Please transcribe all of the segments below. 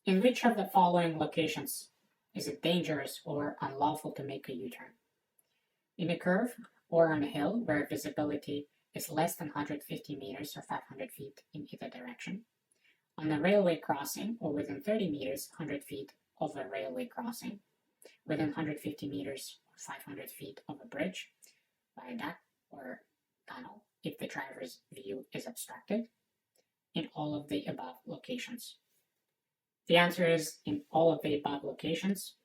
In which of the following locations is it dangerous or unlawful to make a U-turn? In a curve or on a hill where visibility is less than 150 meters or 500 feet in either direction. On a railway crossing or within 30 meters, 100 feet of a railway crossing. Within 150 meters or 500 feet of a bridge, viaduct, or tunnel if the driver's view is obstructed. In all of the above locations. The answer is in all of the above locations.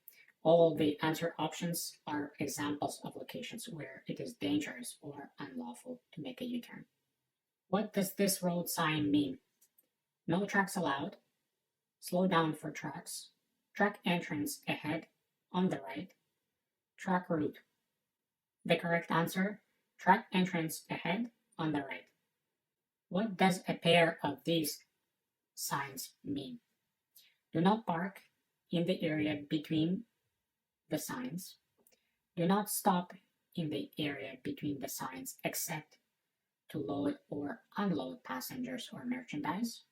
All of the answer options are examples of locations where it is dangerous or unlawful to make a U-turn. What does this road sign mean? No trucks allowed, slow down for trucks, truck entrance ahead, on the right, truck route. The correct answer, truck entrance ahead, on the right. What does a pair of these signs mean? Do not park in the area between the signs. Do not stop in the area between the signs except to load or unload passengers or merchandise.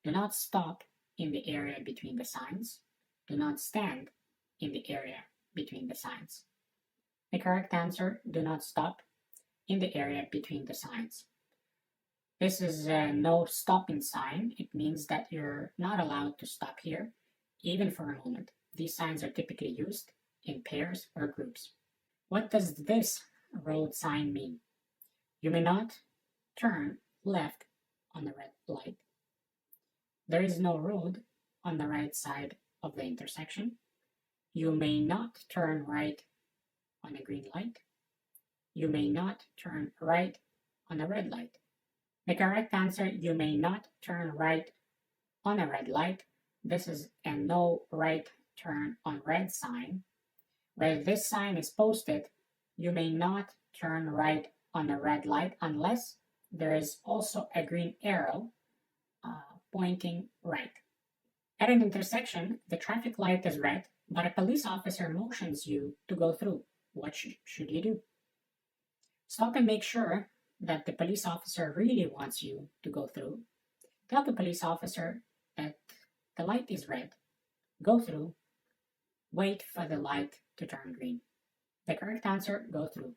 Do not stop in the area between the signs. Do not stand in the area between the signs. The correct answer, do not stop in the area between the signs. This is a no stopping sign. It means that you're not allowed to stop here, even for a moment. These signs are typically used in pairs or groups. What does this road sign mean? You may not turn left on the red light. There is no road on the right side of the intersection. You may not turn right on a green light. You may not turn right on a red light. The correct answer, you may not turn right on a red light. This is a no right turn on red sign. Where this sign is posted, you may not turn right on a red light unless there is also a green arrow pointing right. At an intersection, the traffic light is red, but a police officer motions you to go through. What should you do? Stop and make sure that the police officer really wants you to go through. Tell the police officer that the light is red. Go through. Wait for the light to turn green. The correct answer, go through.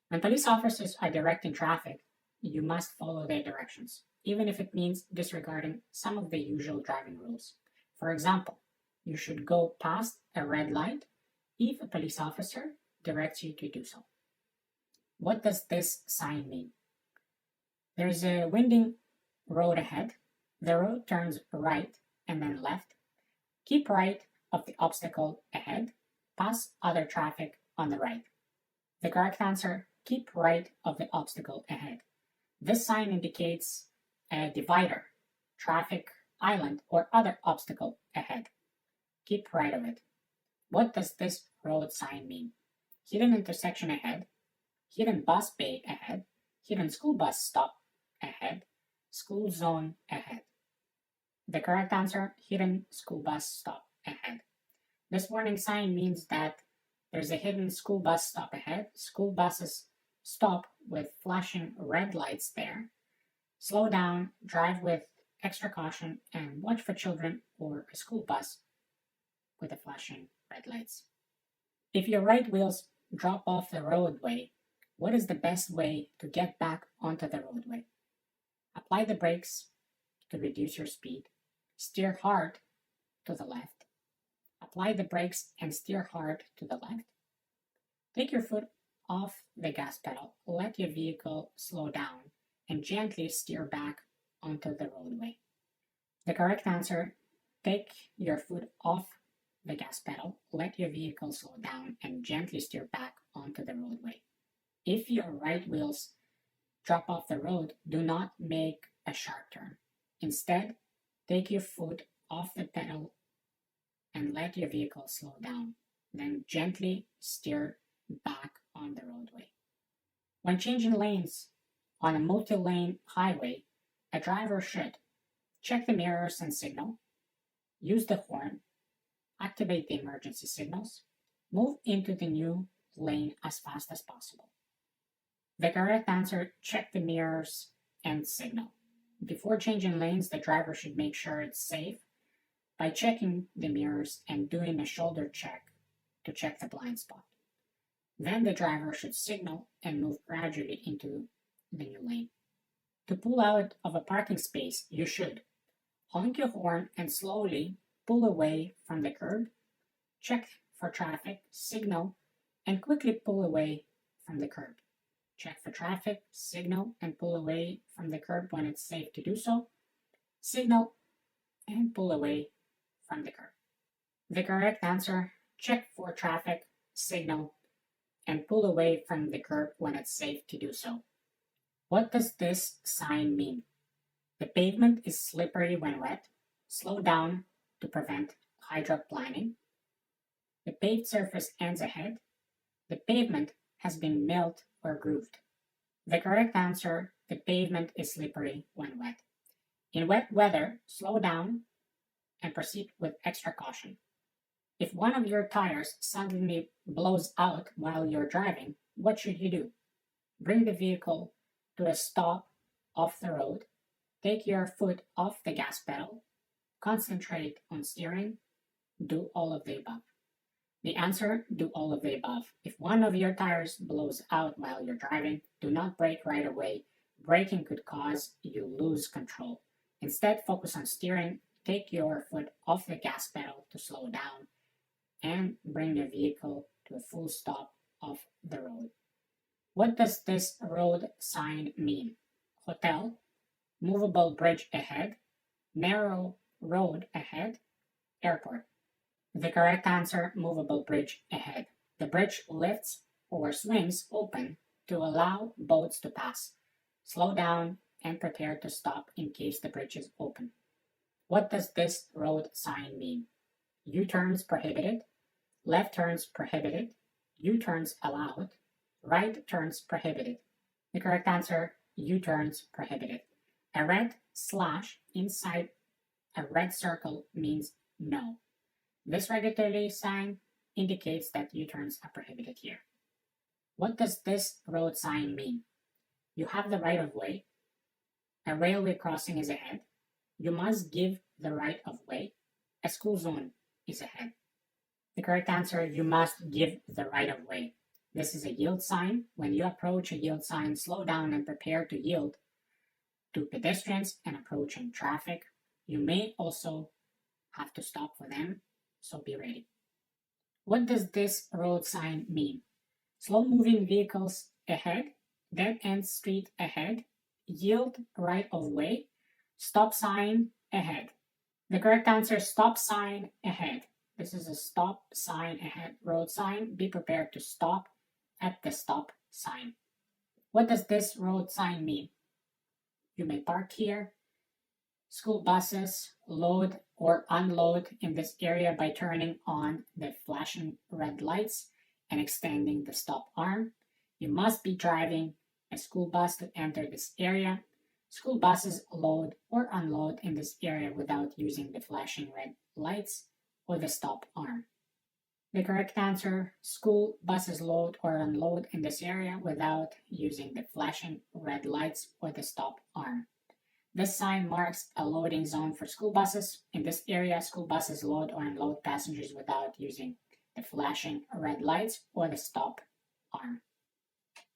When police officers are directing traffic, you must follow their directions, even if it means disregarding some of the usual driving rules. For example, you should go past a red light if a police officer directs you to do so. What does this sign mean? There is a winding road ahead. The road turns right and then left. Keep right of the obstacle ahead. Pass other traffic on the right. The correct answer, keep right of the obstacle ahead. This sign indicates a divider, traffic island, or other obstacle ahead. Keep right of it. What does this road sign mean? Hidden intersection ahead, hidden bus bay ahead, hidden school bus stop ahead, school zone ahead. The correct answer, hidden school bus stop ahead. This warning sign means that there's a hidden school bus stop ahead. School buses stop with flashing red lights there. Slow down, drive with extra caution, and watch for children or a school bus with the flashing red lights. If your right wheels drop off the roadway, what is the best way to get back onto the roadway? Apply the brakes to reduce your speed. Steer hard to the left. Apply the brakes and steer hard to the left. Take your foot off the gas pedal. Let your vehicle slow down and gently steer back onto the roadway. The correct answer, take your foot off the gas pedal, let your vehicle slow down and gently steer back onto the roadway. If your right wheels drop off the road, do not make a sharp turn. Instead, take your foot off the pedal and let your vehicle slow down. Then gently steer back on the roadway. When changing lanes on a multi-lane highway, a driver should check the mirrors and signal, use the horn, activate the emergency signals, move into the new lane as fast as possible. The correct answer, check the mirrors and signal. Before changing lanes, the driver should make sure it's safe by checking the mirrors and doing a shoulder check to check the blind spot. Then the driver should signal and move gradually into the new lane. To pull out of a parking space, you should honk your horn and slowly pull away from the curb, check for traffic, signal, and quickly pull away from the curb. Check for traffic, signal, and pull away from the curb when it's safe to do so. Signal and pull away from the curb. The correct answer, check for traffic, signal, and pull away from the curb when it's safe to do so. What does this sign mean? The pavement is slippery when wet. Slow down to prevent hydroplaning. The paved surface ends ahead. The pavement has been milled or grooved. The correct answer, the pavement is slippery when wet. In wet weather, slow down and proceed with extra caution. If one of your tires suddenly blows out while you're driving, what should you do? Bring the vehicle to a stop off the road, take your foot off the gas pedal, concentrate on steering, do all of the above. The answer, do all of the above. If one of your tires blows out while you're driving, do not brake right away. Braking could cause you lose control. Instead, focus on steering, take your foot off the gas pedal to slow down, and bring your vehicle to a full stop off the road. What does this road sign mean? Hotel, movable bridge ahead, narrow road ahead, airport. The correct answer, movable bridge ahead. The bridge lifts or swings open to allow boats to pass. Slow down and prepare to stop in case the bridge is open. What does this road sign mean? U-turns prohibited, left turns prohibited, U-turns allowed, right turns prohibited. The correct answer, U-turns prohibited. A red slash inside a red circle means no. This regulatory sign indicates that U-turns are prohibited here. What does this road sign mean? You have the right of way. A railway crossing is ahead. You must give the right of way. A school zone is ahead. The correct answer, you must give the right of way. This is a yield sign. When you approach a yield sign, slow down and prepare to yield to pedestrians and approaching traffic. You may also have to stop for them, so be ready. What does this road sign mean? Slow-moving vehicles ahead, dead-end street ahead, yield right of way, stop sign ahead. The correct answer, stop sign ahead. This is a stop sign ahead road sign. Be prepared to stop at the stop sign. What does this road sign mean? You may park here. School buses load or unload in this area by turning on the flashing red lights and extending the stop arm. You must be driving a school bus to enter this area. School buses load or unload in this area without using the flashing red lights or the stop arm. The correct answer, school buses load or unload in this area without using the flashing red lights or the stop arm. This sign marks a loading zone for school buses. In this area, school buses load or unload passengers without using the flashing red lights or the stop arm.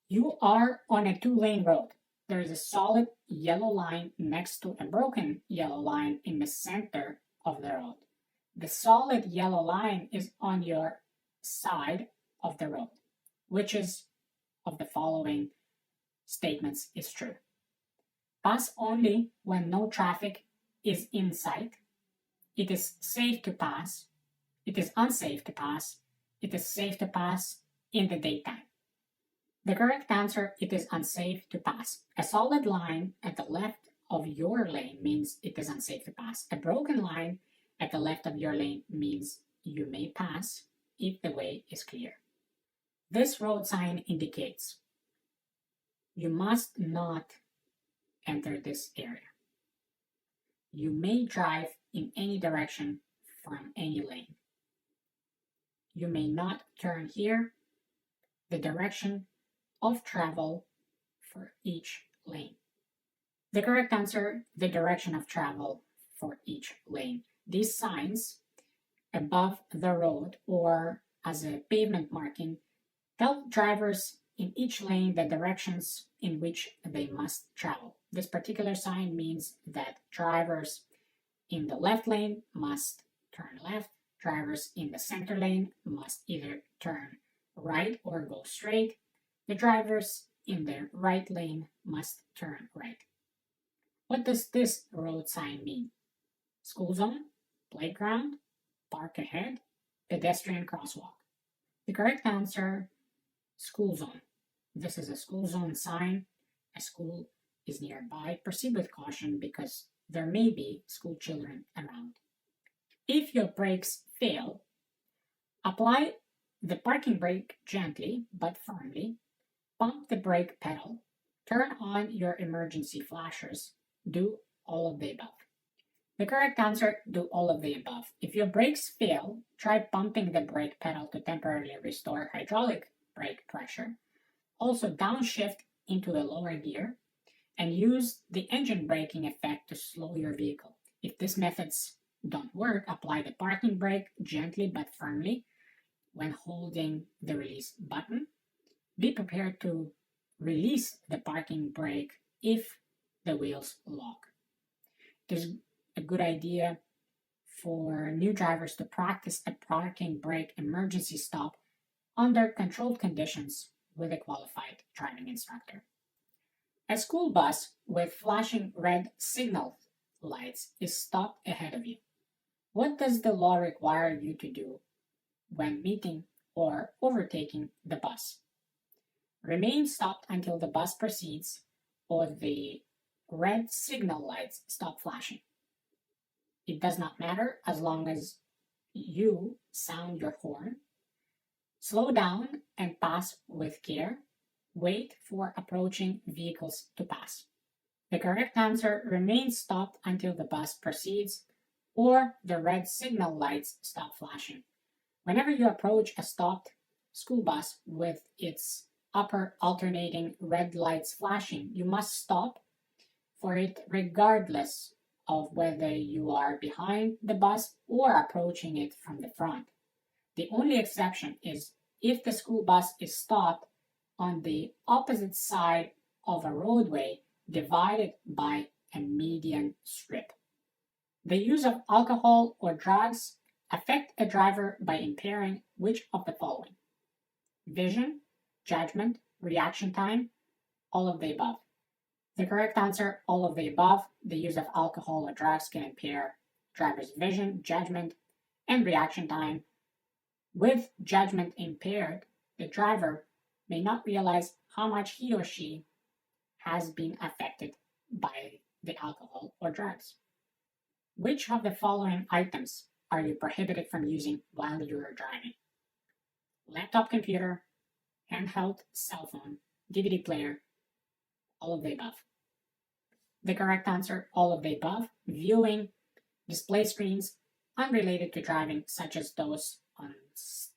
You are on a two-lane road. There is a solid yellow line next to a broken yellow line in the center of the road. The solid yellow line is on your side of the road. Which of the following statements is true? Pass only when no traffic is in sight. It is safe to pass. It is unsafe to pass. It is safe to pass in the daytime. The correct answer, it is unsafe to pass. A solid line at the left of your lane means it is unsafe to pass. A broken line at the left of your lane means you may pass if the way is clear. This road sign indicates you must not enter this area. You may drive in any direction from any lane. You may not turn here. The direction of travel for each lane. The correct answer, the direction of travel for each lane. These signs above the road or as a pavement marking tell drivers in each lane the directions in which they must travel. This particular sign means that drivers in the left lane must turn left, drivers in the center lane must either turn right or go straight, the drivers in the right lane must turn right. What does this road sign mean? School zone, playground, park ahead, pedestrian crosswalk. The correct answer, school zone. This is a school zone sign. A school is nearby. Proceed with caution because there may be school children around. If your brakes fail, apply the parking brake gently but firmly, pump the brake pedal, turn on your emergency flashers, do all of the above. The correct answer, do all of the above. If your brakes fail, try pumping the brake pedal to temporarily restore hydraulic brake pressure. Also downshift into the lower gear and use the engine braking effect to slow your vehicle. If these methods don't work, apply the parking brake gently but firmly when holding the release button. Be prepared to release the parking brake if the wheels lock. It is a good idea for new drivers to practice a parking brake emergency stop under controlled conditions with a qualified driving instructor. A school bus with flashing red signal lights is stopped ahead of you. What does the law require you to do when meeting or overtaking the bus? Remain stopped until the bus proceeds or the red signal lights stop flashing. It does not matter as long as you sound your horn. Slow down and pass with care. Wait for approaching vehicles to pass. The correct answer, remain stopped until the bus proceeds or the red signal lights stop flashing. Whenever you approach a stopped school bus with its upper alternating red lights flashing, you must stop for it regardless of whether you are behind the bus or approaching it from the front. The only exception is if the school bus is stopped on the opposite side of a roadway divided by a median strip. The use of alcohol or drugs affect a driver by impairing which of the following? Vision, judgment, reaction time, all of the above. The correct answer, all of the above. The use of alcohol or drugs can impair driver's vision, judgment, and reaction time. With judgment impaired, the driver may not realize how much he or she has been affected by the alcohol or drugs. Which of the following items are you prohibited from using while you are driving? Laptop computer, handheld cell phone, DVD player, all of the above. The correct answer, all of the above. Viewing display screens unrelated to driving, such as those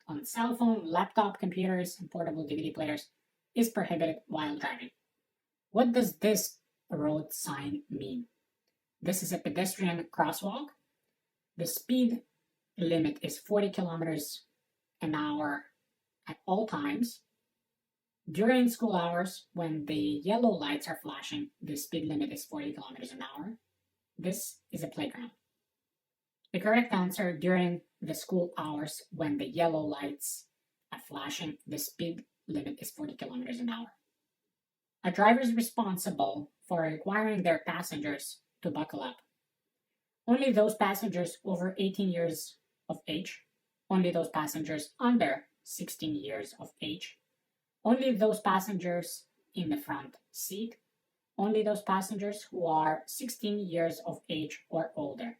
on cell phone, laptop computers, and portable DVD players, is prohibited while driving. What does this road sign mean? This is a pedestrian crosswalk. The speed limit is 40 kilometers an hour at all times. During school hours, when the yellow lights are flashing, the speed limit is 40 kilometers an hour. This is a playground. The correct answer, during the school hours, when the yellow lights are flashing, the speed limit is 40 kilometers an hour. A driver is responsible for requiring their passengers to buckle up. Only those passengers over 18 years of age, only those passengers under 16 years of age, only those passengers in the front seat, only those passengers who are 16 years of age or older.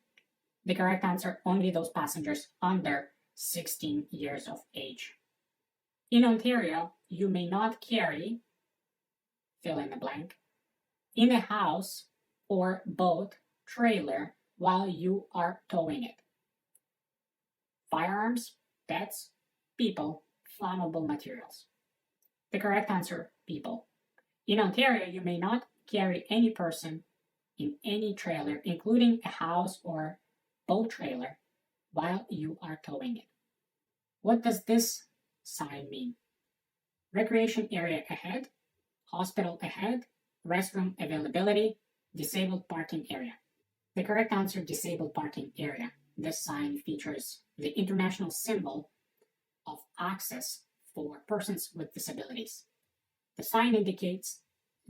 The correct answer, only those passengers under 16 years of age. In Ontario, you may not carry, fill in the blank, in a house or boat trailer while you are towing it. Firearms, pets, people, flammable materials. The correct answer, people. In Ontario, you may not carry any person in any trailer, including a house or boat trailer while you are towing it. What does this sign mean? Recreation area ahead, hospital ahead, restroom availability, disabled parking area. The correct answer, disabled parking area. This sign features the international symbol of access for persons with disabilities. The sign indicates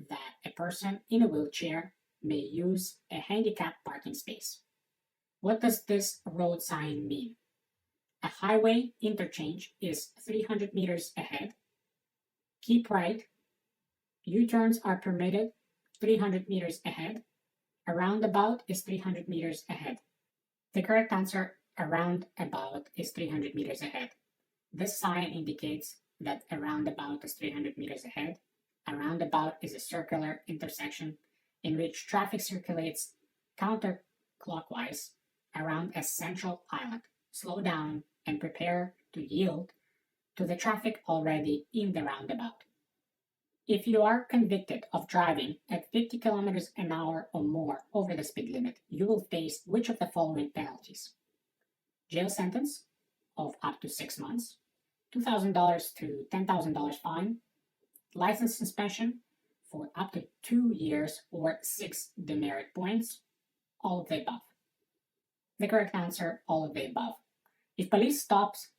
that a person in a wheelchair may use a handicapped parking space. What does this road sign mean? A highway interchange is 300 meters ahead. Keep right. U-turns are permitted 300 meters ahead. A roundabout is 300 meters ahead. The correct answer, a roundabout, is 300 meters ahead. This sign indicates that a roundabout is 300 meters ahead. A roundabout is a circular intersection in which traffic circulates counterclockwise around a central island. Slow down and prepare to yield to the traffic already in the roundabout. If you are convicted of driving at 50 kilometers an hour or more over the speed limit, you will face which of the following penalties? Jail sentence of up to 6 months, $2,000 to $10,000 fine, license suspension for up to 2 years or 6 demerit points, all of the above. The correct answer, all of the above. If police stops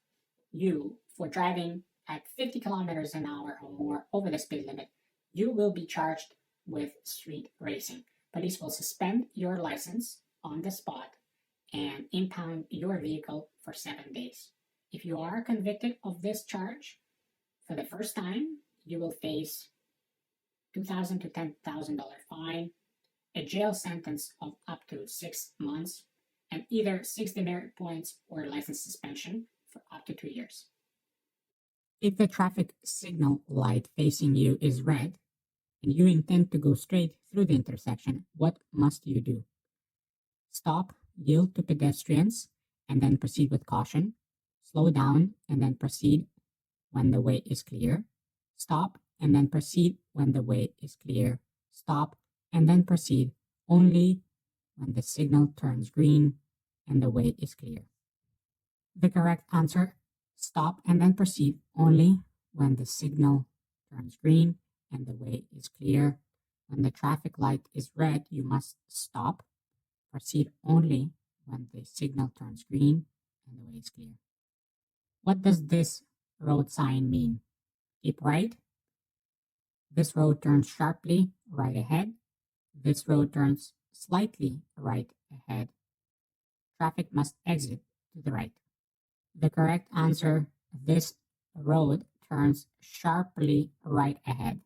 you for driving at 50 kilometers an hour or more over the speed limit, you will be charged with street racing. Police will suspend your license on the spot and impound your vehicle for 7 days. If you are convicted of this charge for the first time, you will face $2,000 to $10,000 fine, a jail sentence of up to 6 months, and either 6 demerit points or license suspension for up to 2 years. If the traffic signal light facing you is red and you intend to go straight through the intersection, what must you do? Stop, yield to pedestrians, and then proceed with caution. Slow down and then proceed when the way is clear. Stop and then proceed when the way is clear. Stop and then proceed only when the signal turns green and the way is clear. The correct answer, stop and then proceed only when the signal turns green and the way is clear. When the traffic light is red, you must stop. Proceed only when the signal turns green and the way is clear. What does this road sign mean? Keep right. This road turns sharply right ahead. This road turns slightly right ahead. Traffic must exit to the right. The correct answer, this road turns sharply right ahead.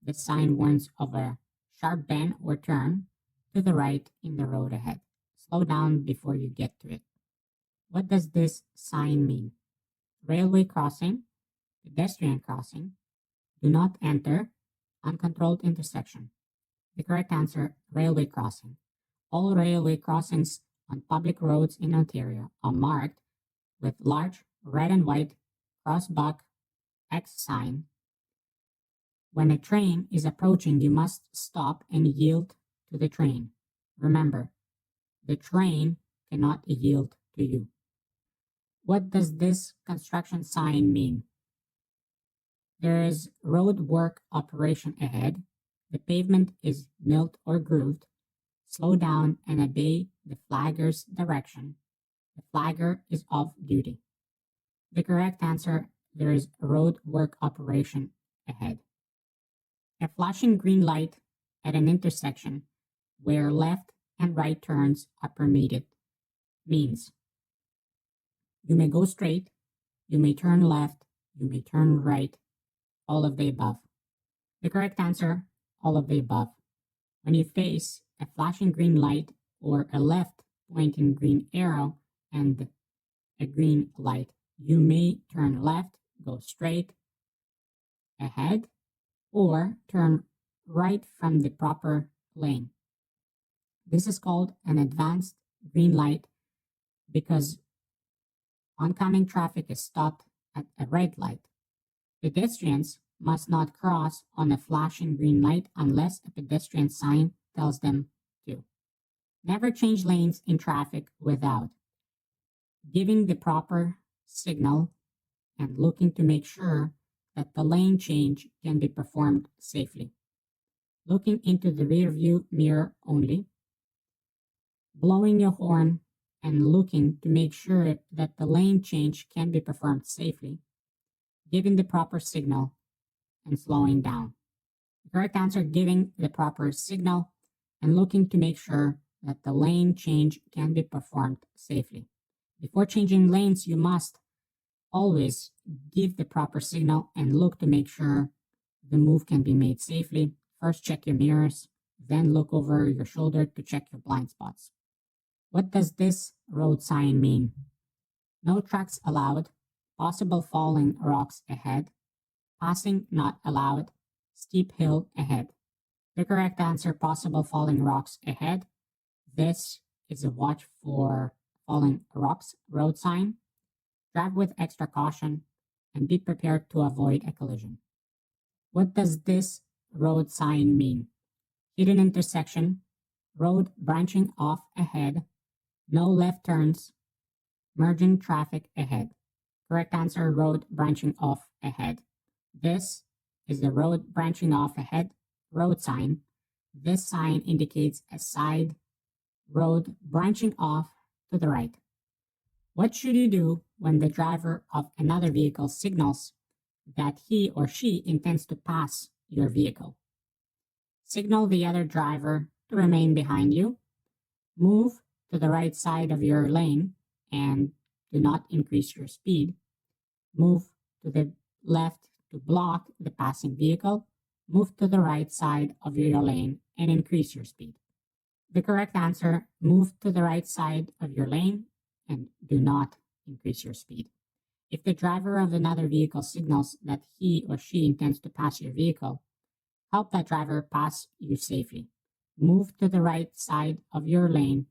The sign warns of a sharp bend or turn to the right in the road ahead. Slow down before you get to it. What does this sign mean? Railway crossing, pedestrian crossing, do not enter, uncontrolled intersection. The correct answer, railway crossing. All railway crossings on public roads in Ontario are marked with large red and white crossbuck X sign. When a train is approaching, you must stop and yield to the train. Remember, the train cannot yield to you. What does this construction sign mean? There is road work operation ahead. The pavement is milled or grooved. Slow down and obey the flagger's direction. The flagger is off duty. The correct answer, there is road work operation ahead. A flashing green light at an intersection where left and right turns are permitted means you may go straight, you may turn left, you may turn right, all of the above. The correct answer, all of the above. When you face a flashing green light or a left pointing green arrow and a green light, you may turn left, go straight ahead, or turn right from the proper lane. This is called an advanced green light because oncoming traffic is stopped at a red light. Pedestrians must not cross on a flashing green light unless a pedestrian sign tells them to. Never change lanes in traffic without giving the proper signal and looking to make sure that the lane change can be performed safely. Looking into the rear view mirror only, blowing your horn and looking to make sure that the lane change can be performed safely, giving the proper signal and slowing down. The correct answer, giving the proper signal and looking to make sure that the lane change can be performed safely. Before changing lanes, you must always give the proper signal and look to make sure the move can be made safely. First, check your mirrors, then look over your shoulder to check your blind spots. What does this road sign mean? No tracks allowed, possible falling rocks ahead, passing not allowed, steep hill ahead. The correct answer, possible falling rocks ahead. This is a watch for falling rocks road sign. Drive with extra caution and be prepared to avoid a collision. What does this road sign mean? Hidden intersection, road branching off ahead, no left turns, merging traffic ahead. Correct answer, road branching off ahead. This is the road branching off ahead road sign. This sign indicates a side road branching off to the right. What should you do when the driver of another vehicle signals that he or she intends to pass your vehicle? Signal the other driver to remain behind you. Move to the right side of your lane and do not increase your speed. Move to the left to block the passing vehicle. Move to the right side of your lane and increase your speed. The correct answer, move to the right side of your lane and do not increase your speed. If the driver of another vehicle signals that he or she intends to pass your vehicle, help that driver pass you safely. Move to the right side of your lane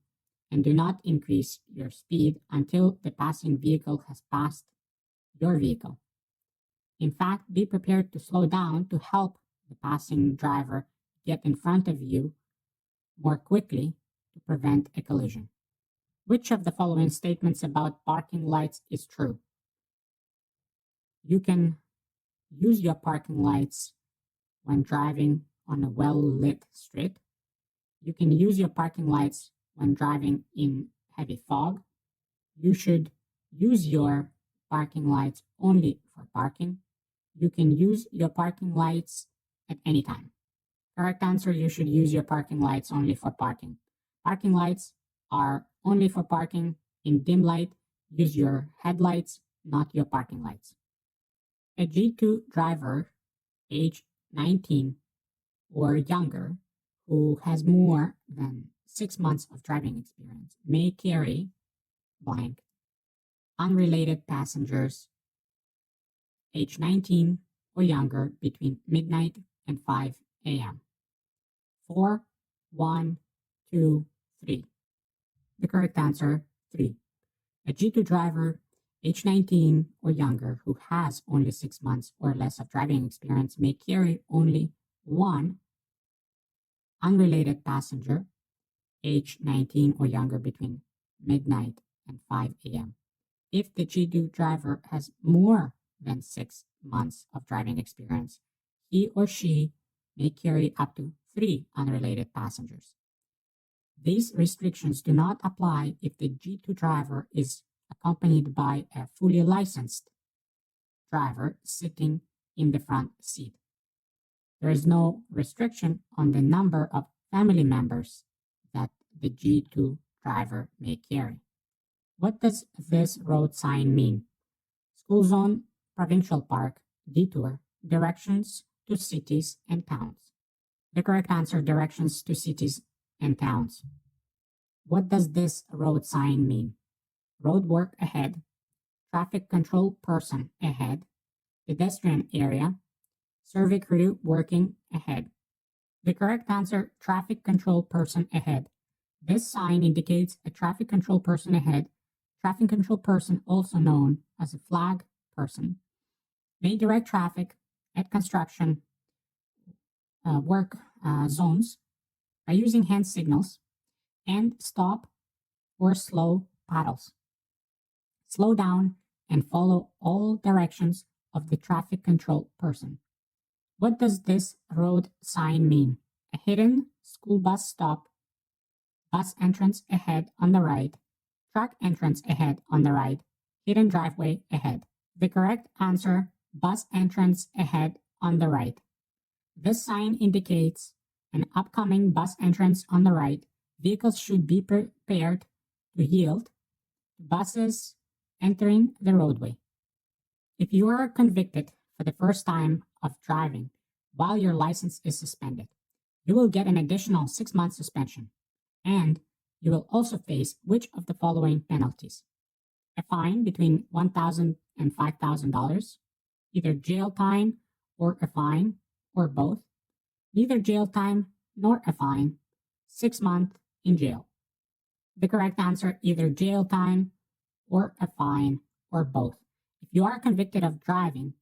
and do not increase your speed until the passing vehicle has passed your vehicle. In fact, be prepared to slow down to help the passing driver get in front of you more quickly to prevent a collision. Which of the following statements about parking lights is true? You can use your parking lights when driving on a well-lit street. You can use your parking lights when driving in heavy fog. You should use your parking lights only for parking. You can use your parking lights at any time. Correct answer, you should use your parking lights only for parking. Parking lights are only for parking. In dim light, use your headlights, not your parking lights. A G2 driver, age 19 or younger, who has more than 6 months of driving experience may carry blank unrelated passengers age 19 or younger between midnight and 5 a.m. 4, 1, 2, 3. The correct answer, 3. A G2 driver, age 19 or younger, who has only 6 months or less of driving experience may carry only one unrelated passenger, age 19 or younger between midnight and 5 a.m. If the G2 driver has more than 6 months of driving experience, he or she may carry up to 3 unrelated passengers. These restrictions do not apply if the G2 driver is accompanied by a fully licensed driver sitting in the front seat. There is no restriction on the number of family members that the G2 driver may carry. What does this road sign mean? School zone, provincial park, detour, directions to cities and towns. The correct answer, directions to cities and towns. What does this road sign mean? Road work ahead, traffic control person ahead, pedestrian area, survey crew working ahead. The correct answer, traffic control person ahead. This sign indicates a traffic control person ahead. Traffic control person, also known as a flag person, may direct traffic at construction work zones by using hand signals. and stop or slow paddles. Slow down and follow all directions of the traffic control person. What does this road sign mean? A hidden school bus stop, bus entrance ahead on the right, truck entrance ahead on the right, hidden driveway ahead. The correct answer, bus entrance ahead on the right. This sign indicates an upcoming bus entrance on the right. Vehicles should be prepared to yield to buses entering the roadway. If you are convicted for the first time of driving while your license is suspended, you will get an additional 6-month suspension, and you will also face which of the following penalties? A fine between $1,000 and $5,000, either jail time or a fine, or both, neither jail time nor a fine, 6 months in jail. The correct answer, either jail time or a fine, or both. If you are convicted of driving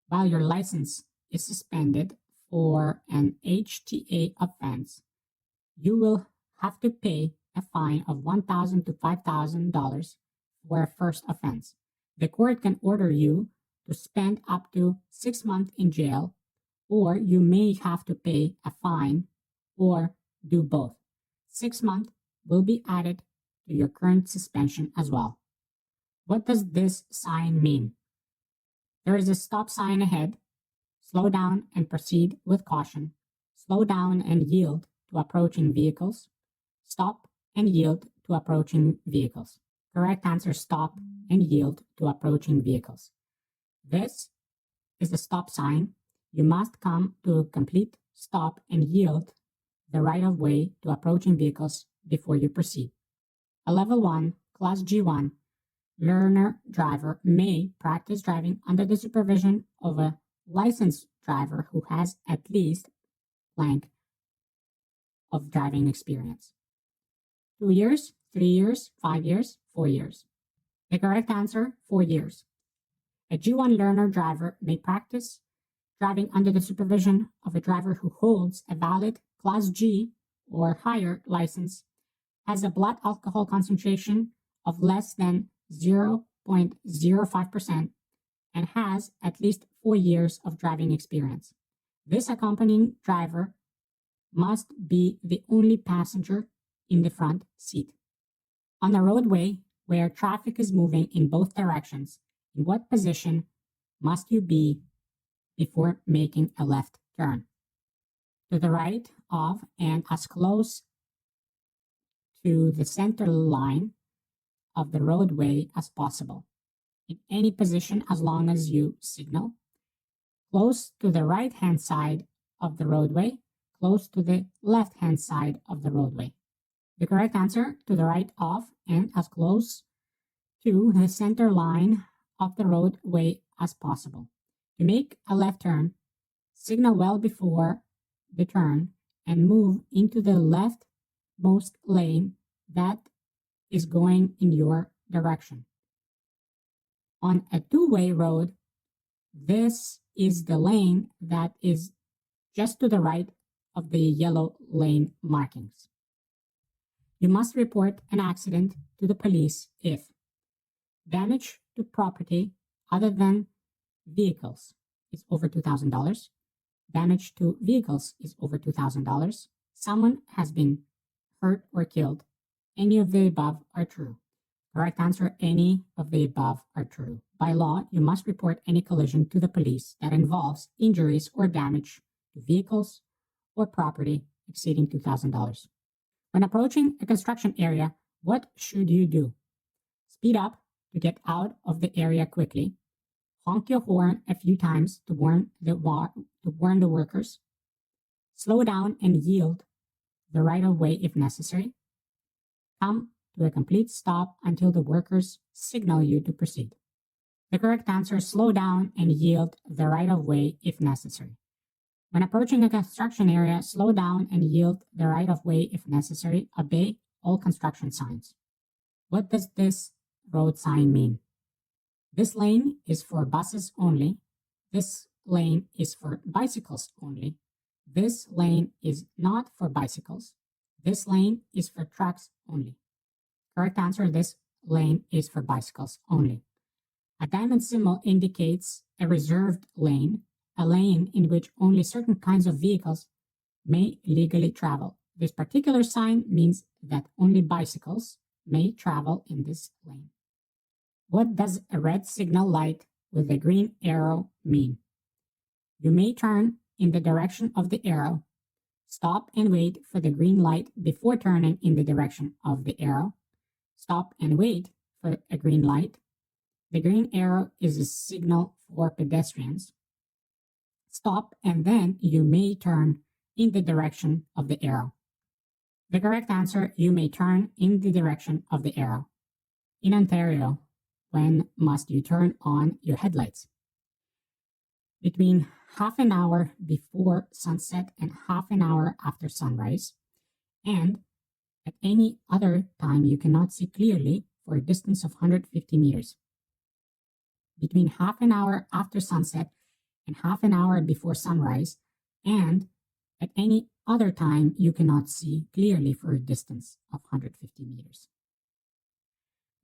while your license is suspended for an HTA offense, you will have to pay a fine of $1,000 to $5,000 for a first offense. The court can order you to spend up to 6 months in jail, or you may have to pay a fine, or do both. 6 months will be added to your current suspension as well. What does this sign mean? There is a stop sign ahead. Slow down and proceed with caution. Slow down and yield to approaching vehicles. Stop and yield to approaching vehicles. Correct answer, stop and yield to approaching vehicles. This is the stop sign. You must come to a complete stop and yield the right of way to approaching vehicles before you proceed. A level 1, class G1 learner driver may practice driving under the supervision of a licensed driver who has at least blank of driving experience. 2 years, 3 years, 5 years, 4 years. The correct answer, 4 years. A G1 learner driver may practice driving under the supervision of a driver who holds a valid Class G or higher license, has a blood alcohol concentration of less than 0.05%, and has at least 4 years of driving experience. This accompanying driver must be the only passenger in the front seat. On a roadway where traffic is moving in both directions, in what position must you be before making a left turn? To the right of and as close to the center line of the roadway as possible, in any position as long as you signal. Close to the right-hand side of the roadway, close to the left-hand side of the roadway. The correct answer, to the right of and as close to the center line of the roadway as possible. To make a left turn, signal well before the turn and move into the leftmost lane that is going in your direction. On a two-way road, this is the lane that is just to the right of the yellow lane markings. You must report an accident to the police if damage to property other than vehicles is over $2,000, damage to vehicles is over $2,000, someone has been hurt or killed. Any of the above are true. Correct answer, any of the above are true. By law, you must report any collision to the police that involves injuries or damage to vehicles or property exceeding $2,000. When approaching a construction area, what should you do? Speed up to get out of the area quickly. Honk your horn a few times to warn the workers. Slow down and yield the right of way if necessary. Come to a complete stop until the workers signal you to proceed. The correct answer, slow down and yield the right of way if necessary. When approaching a construction area, slow down and yield the right of way if necessary. Obey all construction signs. What does this road sign mean? This lane is for buses only. This lane is for bicycles only. This lane is not for bicycles. This lane is for trucks only. Correct answer, this lane is for bicycles only. A diamond symbol indicates a reserved lane, a lane in which only certain kinds of vehicles may legally travel. This particular sign means that only bicycles may travel in this lane. What does a red signal light with a green arrow mean? You may turn in the direction of the arrow, stop and wait for the green light before turning in the direction of the arrow, stop and wait for a green light. The green arrow is a signal for pedestrians. Stop and then you may turn in the direction of the arrow. The correct answer, you may turn in the direction of the arrow. In Ontario, when must you turn on your headlights? Between half an hour before sunset and half an hour after sunrise, and at any other time you cannot see clearly for a distance of 150 meters. Between half an hour after sunset and half an hour before sunrise, and at any other time you cannot see clearly for a distance of 150 meters.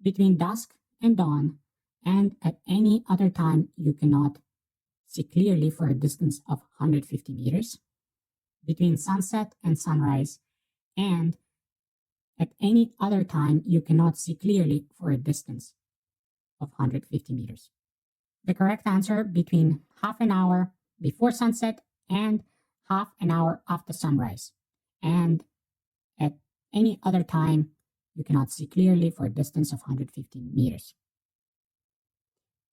Between dusk and dawn, and at any other time you cannot see clearly for a distance of 150 meters. Between sunset and sunrise, and at any other time you cannot see clearly for a distance of 150 meters. The correct answer, between half an hour before sunset and half an hour after sunrise, and at any other time you cannot see clearly for a distance of 150 meters.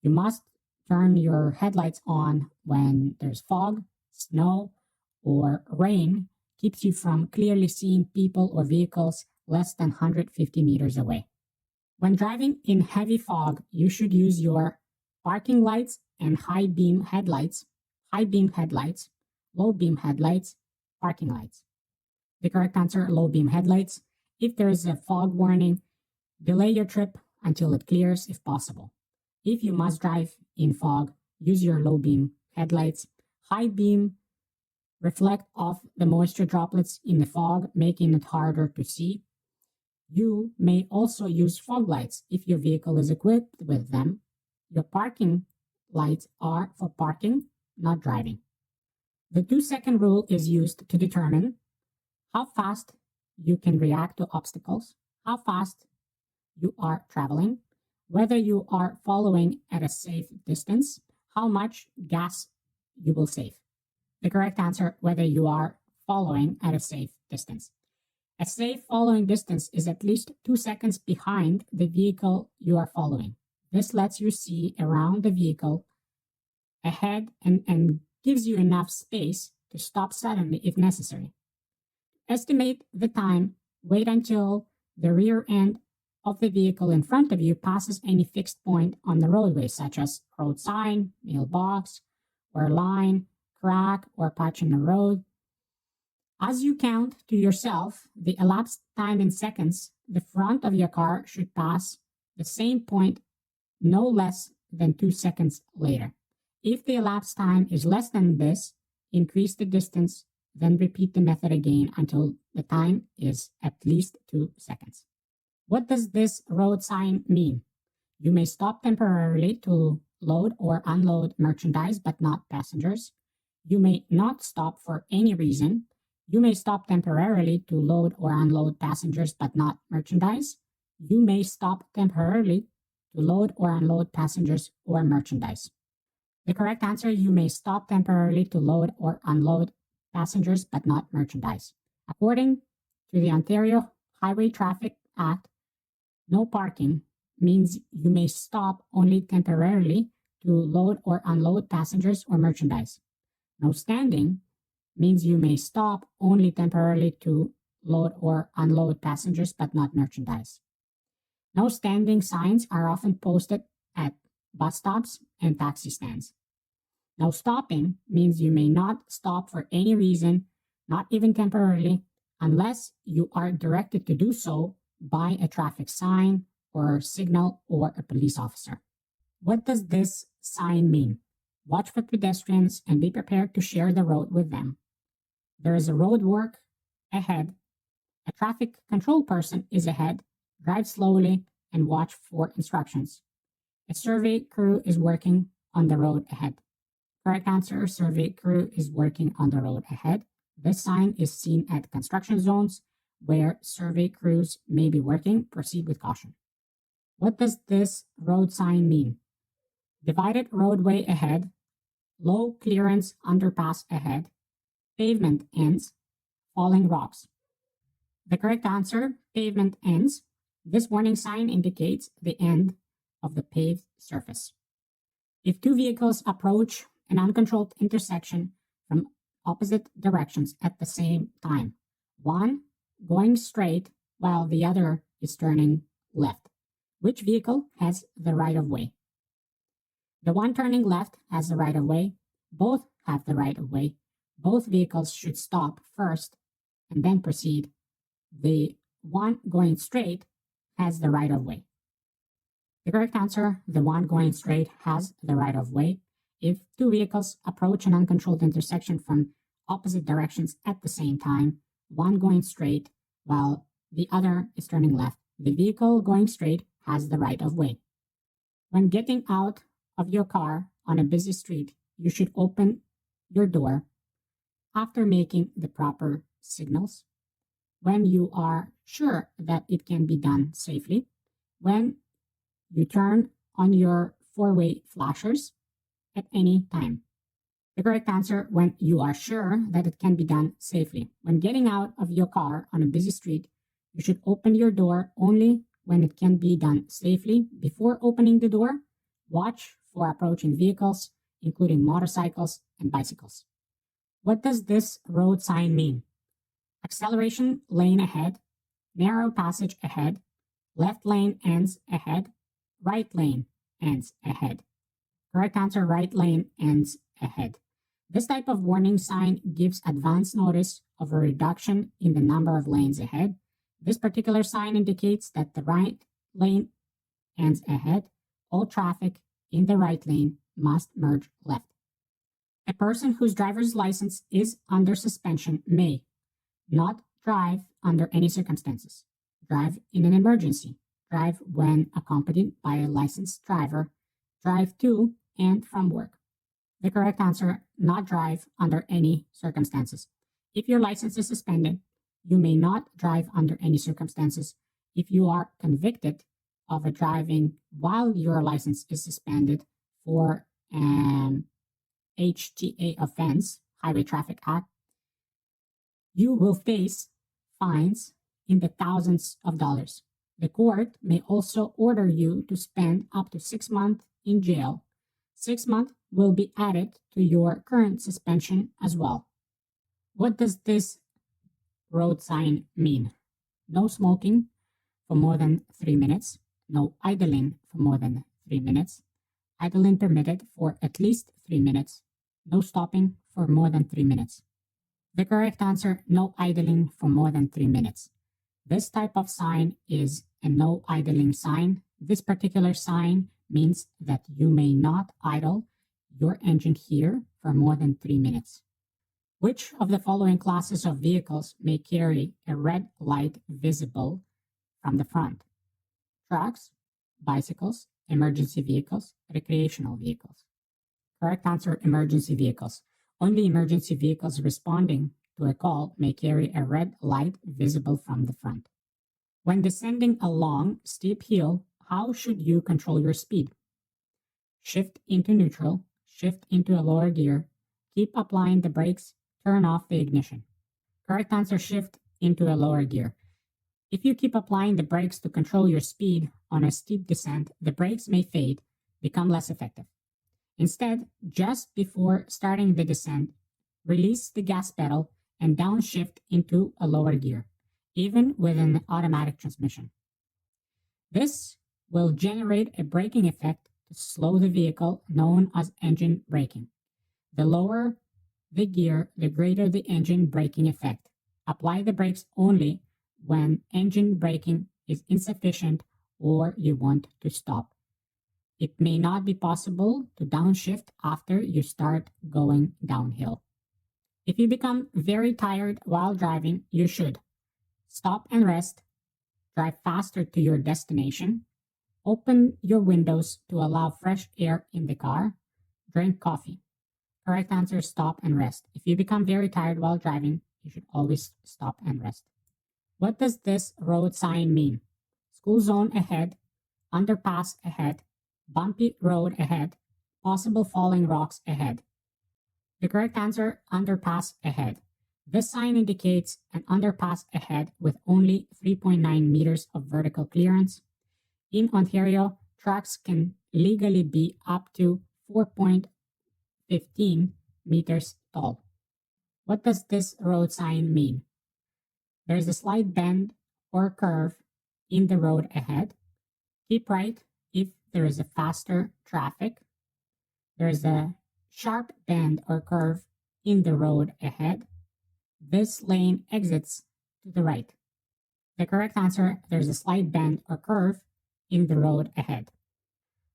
You must turn your headlights on when there's fog, snow, or rain keeps you from clearly seeing people or vehicles less than 150 meters away. When driving in heavy fog, you should use your parking lights and high beam headlights, low beam headlights, parking lights. The correct answer, low beam headlights. If there is a fog warning, delay your trip until it clears if possible. If you must drive in fog, use your low beam headlights. High beam reflect off the moisture droplets in the fog, making it harder to see. You may also use fog lights if your vehicle is equipped with them. Your parking lights are for parking, not driving. The 2-second rule is used to determine how fast you can react to obstacles, how fast you are traveling, whether you are following at a safe distance, how much gas you will save. The correct answer, whether you are following at a safe distance. A safe following distance is at least 2 seconds behind the vehicle you are following. This lets you see around the vehicle ahead and gives you enough space to stop suddenly if necessary. Estimate the time, wait until the rear end of the vehicle in front of you passes any fixed point on the roadway, such as road sign, mailbox, or line, crack, or patch in the road. As you count to yourself the elapsed time in seconds, the front of your car should pass the same point no less than 2 seconds later. If the elapsed time is less than this, increase the distance, then repeat the method again until the time is at least 2 seconds. What does this road sign mean? You may stop temporarily to load or unload merchandise, but not passengers. You may not stop for any reason. You may stop temporarily to load or unload passengers, but not merchandise. You may stop temporarily to load or unload passengers or merchandise. The correct answer, you may stop temporarily to load or unload passengers, but not merchandise. According to the Ontario Highway Traffic Act, no parking means you may stop only temporarily to load or unload passengers or merchandise. No standing means you may stop only temporarily to load or unload passengers but not merchandise. No standing signs are often posted at bus stops and taxi stands. No stopping means you may not stop for any reason, not even temporarily, unless you are directed to do so by a traffic sign or signal or a police officer. What does this sign mean? Watch for pedestrians and be prepared to share the road with them. There is a road work ahead A traffic control person is ahead, drive slowly, and watch for instructions. A survey crew is working on the road ahead. Correct answer, survey crew is working on the road ahead. This sign is seen at construction zones where survey crews may be working. Proceed with caution. What does this road sign mean? Divided roadway ahead, low clearance underpass ahead, pavement ends, falling rocks. The correct answer, pavement ends. This warning sign indicates the end of the paved surface. If two vehicles approach an uncontrolled intersection from opposite directions at the same time, one going straight while the other is turning left, which vehicle has the right of way? The one turning left has the right of way. Both have the right of way. Both vehicles should stop first and then proceed. The one going straight has the right of way. The correct answer, the one going straight has the right of way. If two vehicles approach an uncontrolled intersection from opposite directions at the same time, one going straight while the other is turning left, the vehicle going straight has the right of way. When getting out of your car on a busy street, you should open your door after making the proper signals, when you are sure that it can be done safely, when you turn on your four-way flashers at any time. The correct answer, when you are sure that it can be done safely. When getting out of your car on a busy street, you should open your door only when it can be done safely. Before opening the door, watch for approaching vehicles, including motorcycles and bicycles. What does this road sign mean? Acceleration lane ahead, narrow passage ahead, left lane ends ahead, right lane ends ahead. Correct answer, right lane ends ahead. This type of warning sign gives advance notice of a reduction in the number of lanes ahead. This particular sign indicates that the right lane ends ahead. All traffic in the right lane must merge left. A person whose driver's license is under suspension may not drive under any circumstances, drive in an emergency, drive when accompanied by a licensed driver, drive to and from work. The correct answer, not drive under any circumstances. If your license is suspended, you may not drive under any circumstances. If you are convicted of a driving while your license is suspended for an HTA offense, Highway Traffic Act, you will face fines in the thousands of dollars. The court may also order you to spend up to 6 months in jail. 6 months will be added to your current suspension as well. What does this road sign mean? No smoking for more than 3 minutes. No idling for more than 3 minutes. Idling permitted for at least 3 minutes. No stopping for more than 3 minutes. The correct answer, no idling for more than 3 minutes. This type of sign is a no idling sign. This particular sign means that you may not idle your engine here for more than 3 minutes. Which of the following classes of vehicles may carry a red light visible from the front? Trucks, bicycles, emergency vehicles, recreational vehicles. Correct answer, emergency vehicles. Only emergency vehicles responding to a call may carry a red light visible from the front. When descending a long, steep hill, how should you control your speed? Shift into neutral, shift into a lower gear, keep applying the brakes, turn off the ignition. Correct answer, shift into a lower gear. If you keep applying the brakes to control your speed on a steep descent, the brakes may fade, become less effective. Instead, just before starting the descent, release the gas pedal and downshift into a lower gear, even with an automatic transmission. This will generate a braking effect to slow the vehicle, known as engine braking. The lower the gear, the greater the engine braking effect. Apply the brakes only when engine braking is insufficient or you want to stop. It may not be possible to downshift after you start going downhill. If you become very tired while driving, you should Stop and rest, drive faster to your destination, open your windows to allow fresh air in the car, drink coffee. Correct answer is stop and rest. If you become very tired while driving, you should always stop and rest. What does this road sign mean? School zone ahead, underpass ahead, bumpy road ahead, possible falling rocks ahead. The correct answer, underpass ahead. This sign indicates an underpass ahead with only 3.9 meters of vertical clearance. In Ontario, tracks can legally be up to 4.15 meters tall. What does this road sign mean? There's a slight bend or curve in the road ahead. Keep right if there is a faster traffic. There's a sharp bend or curve in the road ahead. This lane exits to the right. The correct answer, there's a slight bend or curve in the road ahead.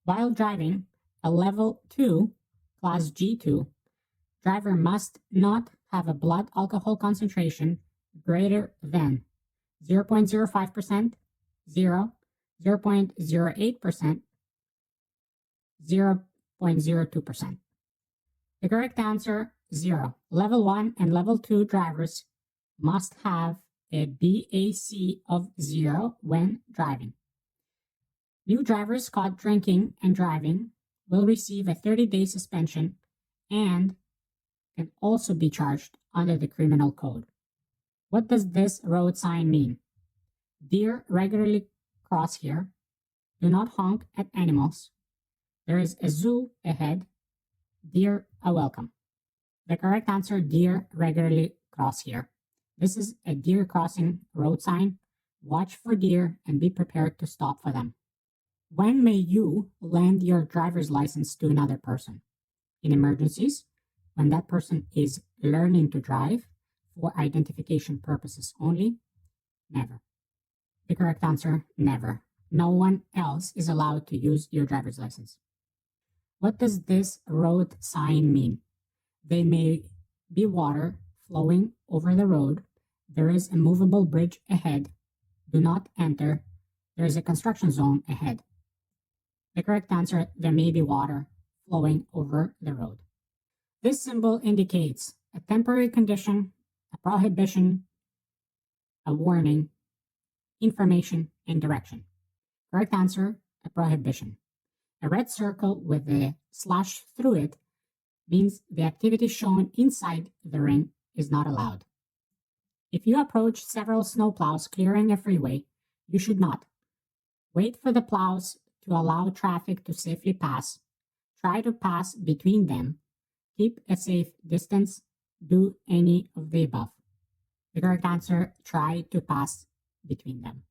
While driving a level 2, class G2, driver must not have a blood alcohol concentration greater than 0.05%, 0, 0.08%, 0.02%. The correct answer, 0. Level 1 and Level 2 drivers must have a BAC of 0 when driving. New drivers caught drinking and driving will receive a 30-day suspension and can also be charged under the criminal code. What does this road sign mean? Deer regularly cross here. Do not honk at animals. There is a zoo ahead. Deer are welcome. The correct answer, deer regularly cross here. This is a deer crossing road sign. Watch for deer and be prepared to stop for them. When may you lend your driver's license to another person? In emergencies, when that person is learning to drive, for identification purposes only, never. The correct answer, never. No one else is allowed to use your driver's license. What does this road sign mean? There may be water flowing over the road. There is a movable bridge ahead. Do not enter. There is a construction zone ahead. The correct answer, there may be water flowing over the road. This symbol indicates a temporary condition, a prohibition, a warning, information, and direction. Correct answer, a prohibition. A red circle with a slash through it means the activity shown inside the ring is not allowed. If you approach several snowplows clearing a freeway, you should not. Wait for the plows to allow traffic to safely pass. Try to pass between them. Keep a safe distance. Do any of the above. The correct answer, try to pass between them.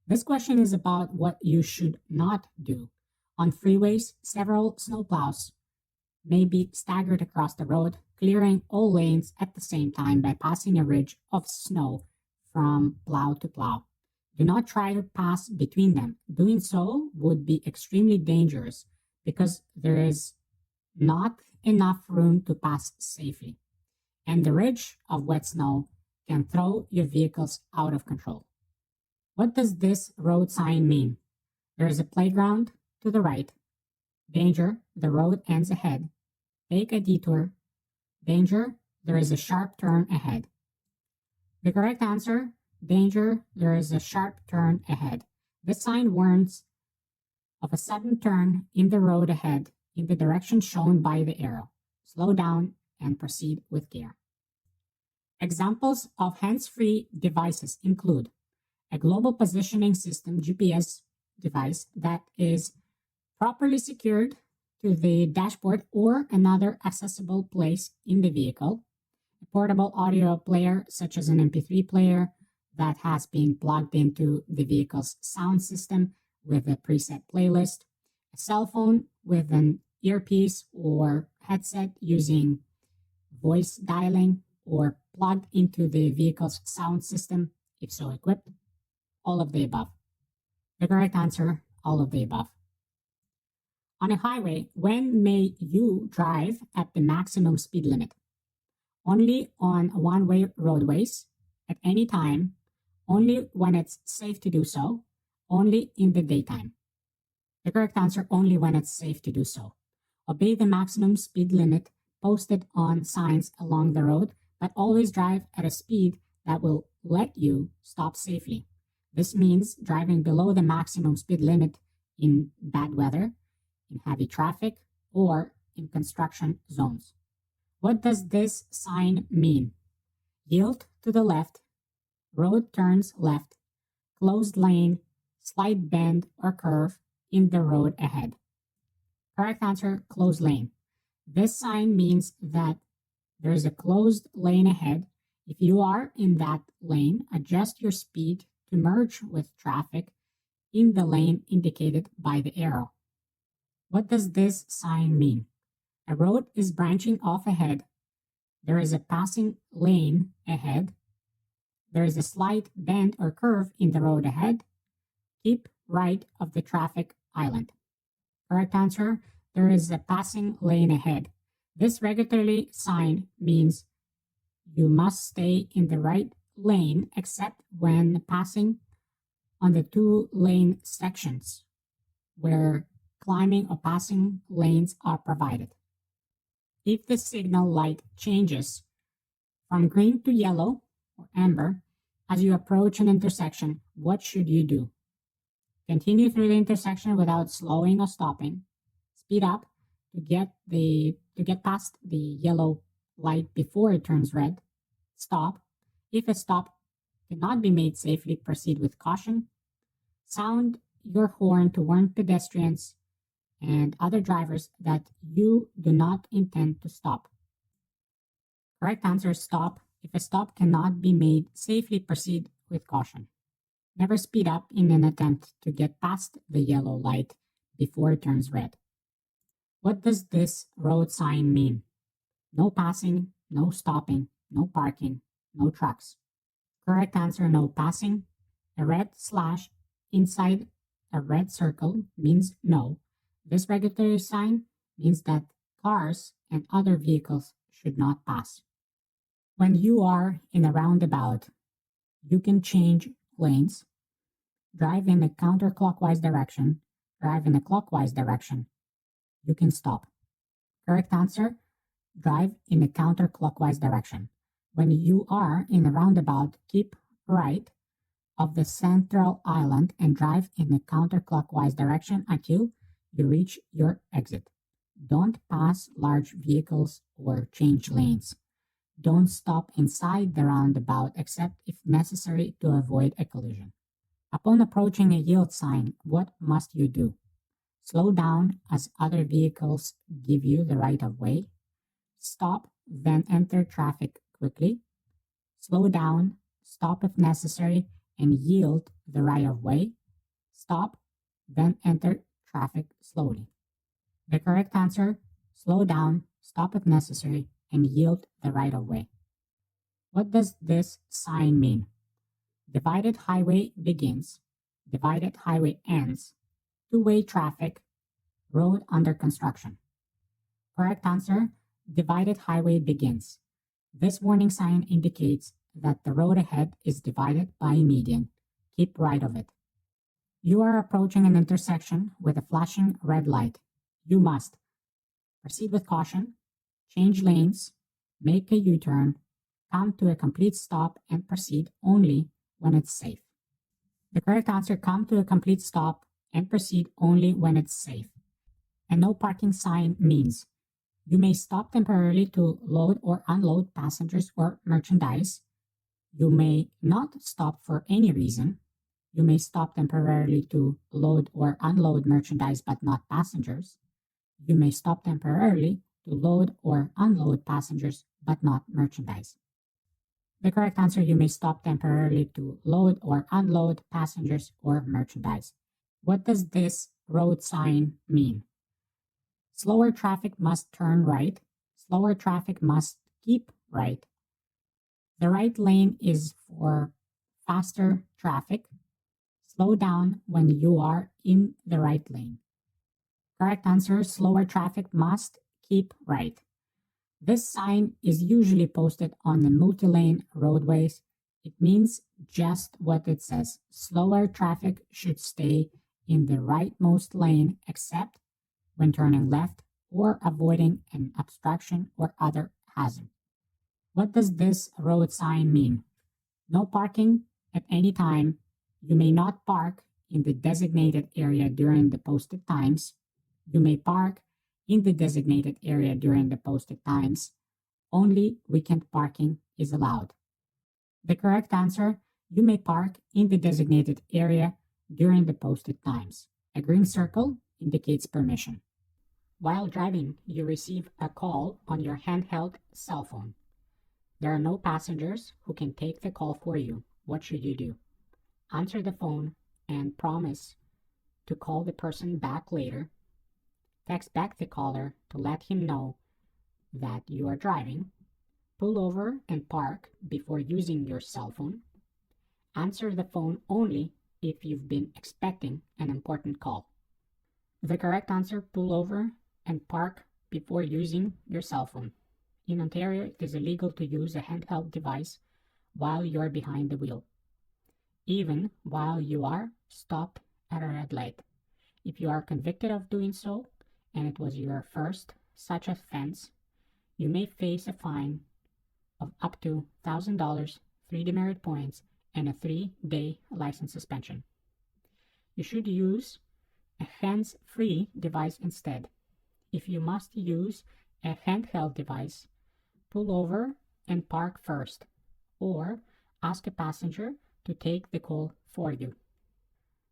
This question is about what you should not do. On freeways, several snowplows may be staggered across the road, clearing all lanes at the same time by passing a ridge of snow from plow to plow. Do not try to pass between them. Doing so would be extremely dangerous because there is not enough room to pass safely, and the ridge of wet snow can throw your vehicles out of control. What does this road sign mean? There is a playground to the right. Danger, the road ends ahead. Take a detour. Danger, there is a sharp turn ahead. The correct answer, danger, there is a sharp turn ahead. This sign warns of a sudden turn in the road ahead in the direction shown by the arrow. Slow down and proceed with care. Examples of hands-free devices include a global positioning system GPS device that is properly secured to the dashboard or another accessible place in the vehicle, a portable audio player such as an MP3 player that has been plugged into the vehicle's sound system with a preset playlist, a cell phone with an earpiece or headset using voice dialing or plugged into the vehicle's sound system, if so equipped, all of the above. The correct answer, all of the above. On a highway, when may you drive at the maximum speed limit? Only on one-way roadways, at any time, only when it's safe to do so, only in the daytime. The correct answer, only when it's safe to do so. Obey the maximum speed limit posted on signs along the road, but always drive at a speed that will let you stop safely. This means driving below the maximum speed limit in bad weather, in heavy traffic, or in construction zones. What does this sign mean? Yield to the left, road turns left, closed lane, slight bend or curve in the road ahead. Correct answer, closed lane. This sign means that there is a closed lane ahead. If you are in that lane, adjust your speed to merge with traffic in the lane indicated by the arrow. What does this sign mean? A road is branching off ahead. There is a passing lane ahead. There is a slight bend or curve in the road ahead. Keep right of the traffic island. Correct answer, there is a passing lane ahead. This regulatory sign means you must stay in the right lane except when passing on the two-lane sections where climbing or passing lanes are provided. If the signal light changes from green to yellow or amber as you approach an intersection, what should you do? Continue through the intersection without slowing or stopping. Speed up to get past the yellow light before it turns red. Stop. If a stop cannot be made safely, proceed with caution. Sound your horn to warn pedestrians and other drivers that you do not intend to stop. Correct answer, stop. If a stop cannot be made safely, proceed with caution. Never speed up in an attempt to get past the yellow light before it turns red. What does this road sign mean? No passing, no stopping, no parking, no trucks. Correct answer, no passing. A red slash inside a red circle means no. This regulatory sign means that cars and other vehicles should not pass. When you are in a roundabout, you can change lanes, drive in a counterclockwise direction, drive in a clockwise direction. You can stop. Correct answer, drive in a counterclockwise direction. When you are in a roundabout, keep right of the central island and drive in a counterclockwise direction until you reach your exit. Don't pass large vehicles or change lanes. Don't stop inside the roundabout except if necessary to avoid a collision. Upon approaching a yield sign, what must you do? Slow down as other vehicles give you the right of way. Stop, then enter traffic quickly. Slow down, stop if necessary, and yield the right of way. Stop, then enter traffic slowly. The correct answer, slow down, stop if necessary, and yield the right of way. What does this sign mean? Divided highway begins, divided highway ends, two-way traffic, road under construction. Correct answer, divided highway begins. This warning sign indicates that the road ahead is divided by a median. Keep right of it. You are approaching an intersection with a flashing red light. You must proceed with caution, change lanes, make a U-turn, come to a complete stop, and proceed only when it's safe. The correct answer, come to a complete stop and proceed only when it's safe. A no parking sign means you may stop temporarily to load or unload passengers or merchandise. You may not stop for any reason. You may stop temporarily to load or unload merchandise but not passengers. You may stop temporarily to load or unload passengers but not merchandise. The correct answer, you may stop temporarily to load or unload passengers or merchandise. What does this road sign mean? Slower traffic must turn right. Slower traffic must keep right. The right lane is for faster traffic. Slow down when you are in the right lane. Correct answer, slower traffic must keep right. This sign is usually posted on the multi-lane roadways It means just what it says. Slower traffic should stay in the rightmost lane except when turning left or avoiding an obstruction or other hazard. What does this road sign mean? No parking at any time. You may not park in the designated area during the posted times. You may park in the designated area during the posted times. Only weekend parking is allowed. The correct answer, you may park in the designated area during the posted times. A green circle indicates permission. While driving, you receive a call on your handheld cell phone. There are no passengers who can take the call for you. What should you do? Answer the phone and promise to call the person back later. Text back the caller to let him know that you are driving. Pull over and park before using your cell phone. Answer the phone only if you've been expecting an important call. The correct answer, pull over and park before using your cell phone. In Ontario, it is illegal to use a handheld device while you are behind the wheel, even while you are stopped at a red light. If you are convicted of doing so, and it was your first such offense, you may face a fine of up to $1,000, 3 demerit points, and a 3-day license suspension. You should use a hands-free device instead. If you must use a handheld device, pull over and park first, or ask a passenger to take the call for you.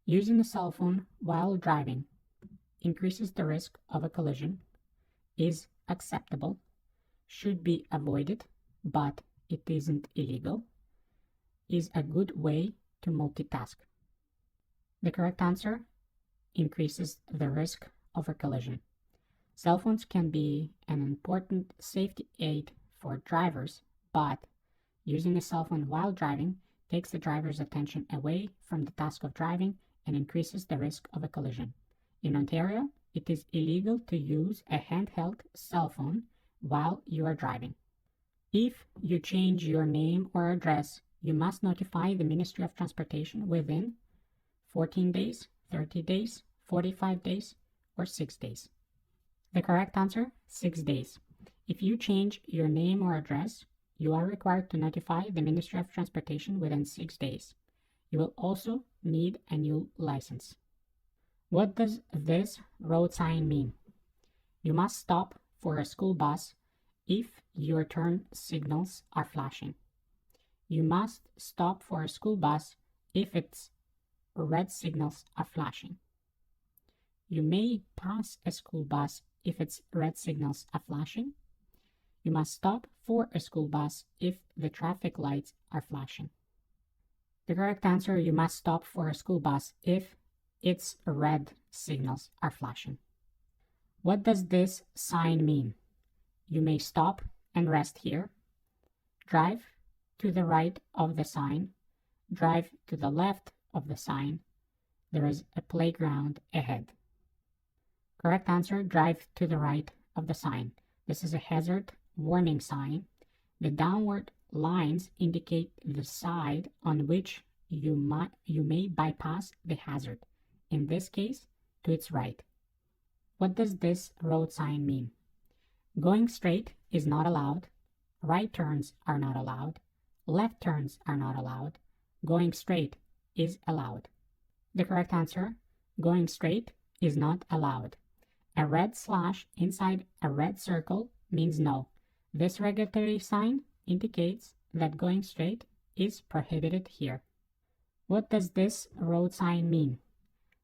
Using a cell phone while driving increases the risk of a collision, is acceptable, should be avoided, but it isn't illegal, is a good way to multitask. The correct answer, increases the risk of a collision. Cell phones can be an important safety aid for drivers, but using a cell phone while driving takes the driver's attention away from the task of driving and increases the risk of a collision. In Ontario, it is illegal to use a handheld cell phone while you are driving. If you change your name or address, you must notify the Ministry of Transportation within 14 days, 30 days, 45 days, or 6 days. The correct answer, 6 days. If you change your name or address, you are required to notify the Ministry of Transportation within 6 days. You will also need a new license. What does this road sign mean? You must stop for a school bus if your turn signals are flashing. You must stop for a school bus if its red signals are flashing. You may pass a school bus if its red signals are flashing. You must stop for a school bus if the traffic lights are flashing. The correct answer, you must stop for a school bus if its red signals are flashing. What does this sign mean? You may stop and rest here. Drive to the right of the sign. Drive to the left of the sign. There is a playground ahead. Correct answer, drive to the right of the sign. This is a hazard warning sign. The downward lines indicate the side on which you may bypass the hazard. In this case, to its right. What does this road sign mean? Going straight is not allowed. Right turns are not allowed. Left turns are not allowed. Going straight is allowed. The correct answer, going straight is not allowed. A red slash inside a red circle means no. This regulatory sign indicates that going straight is prohibited here. What does this road sign mean?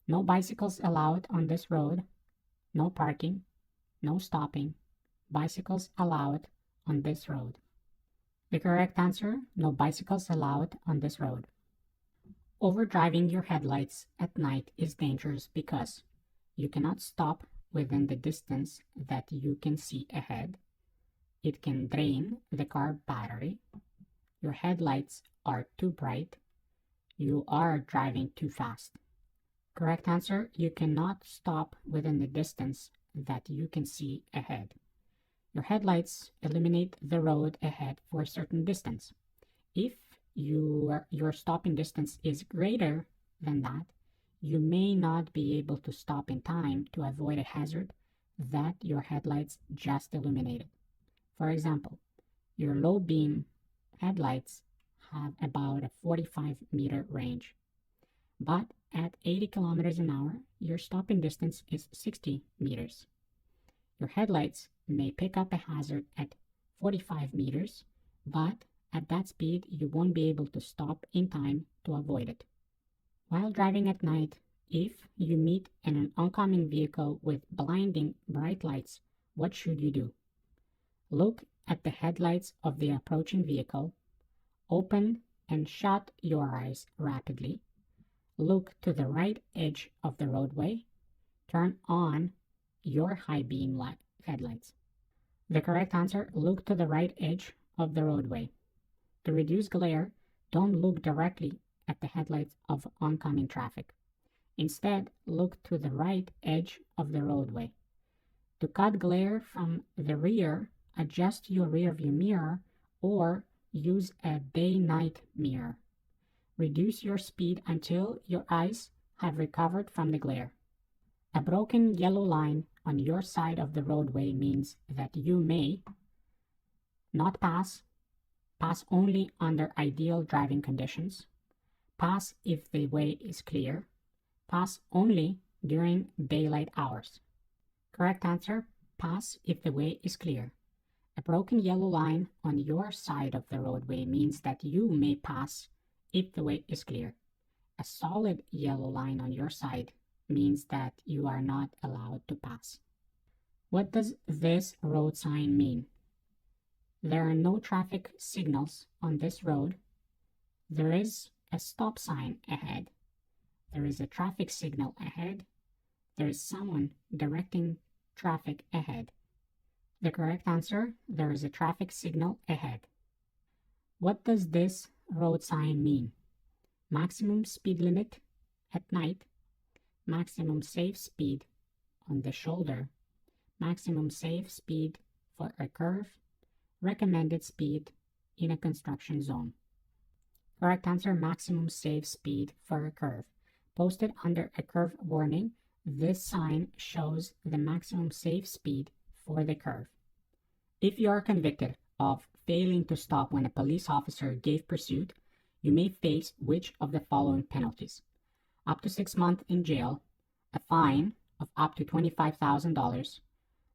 No bicycles allowed on this road. No parking. No stopping. Bicycles allowed on this road. The correct answer, no bicycles allowed on this road. Overdriving your headlights at night is dangerous because you cannot stop within the distance that you can see ahead. It can drain the car battery. Your headlights are too bright. You are driving too fast. Correct answer, you cannot stop within the distance that you can see ahead. Your headlights illuminate the road ahead for a certain distance. If your stopping distance is greater than that, you may not be able to stop in time to avoid a hazard that your headlights just illuminated. For example, your low beam headlights have about a 45-meter range, but at 80 kilometers an hour, your stopping distance is 60 meters. Your headlights may pick up a hazard at 45 meters, but at that speed, you won't be able to stop in time to avoid it. While driving at night, if you meet an oncoming vehicle with blinding bright lights, what should you do? Look at the headlights of the approaching vehicle, open and shut your eyes rapidly, look to the right edge of the roadway, turn on your high beam headlights. The correct answer, look to the right edge of the roadway. To reduce glare, don't look directly at the headlights of oncoming traffic. Instead, look to the right edge of the roadway. To cut glare from the rear, adjust your rearview mirror or use a day-night mirror. Reduce your speed until your eyes have recovered from the glare. A broken yellow line on your side of the roadway means that you may not pass only under ideal driving conditions, pass if the way is clear, pass only during daylight hours. Correct answer, pass if the way is clear. A broken yellow line on your side of the roadway means that you may pass if the way is clear. A solid yellow line on your side means that you are not allowed to pass. What does this road sign mean? There are no traffic signals on this road. There is a stop sign ahead. There is a traffic signal ahead. There is someone directing traffic ahead. The correct answer, there is a traffic signal ahead. What does this road sign mean? Maximum speed limit at night, maximum safe speed on the shoulder, maximum safe speed for a curve, recommended speed in a construction zone. Correct answer, maximum safe speed for a curve. Posted under a curve warning, this sign shows the maximum safe speed for the curve. If you are convicted of failing to stop when a police officer gave pursuit, you may face which of the following penalties? Up to 6 months in jail, a fine of up to $25,000,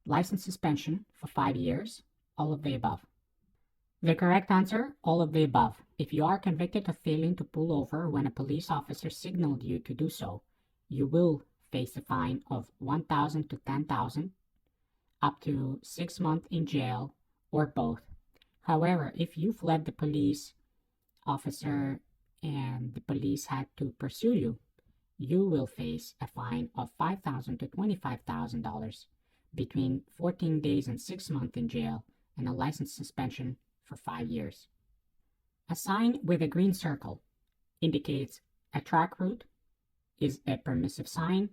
license suspension for 5 years, all of the above. The correct answer, all of the above. If you are convicted of failing to pull over when a police officer signaled you to do so, you will face a fine of $1,000 to $10,000, up to 6 months in jail, or both. However, if you fled the police officer and the police had to pursue you, you will face a fine of $5,000 to $25,000, between 14 days and 6 months in jail, and a license suspension for 5 years. A sign with a green circle indicates a track route, is a permissive sign,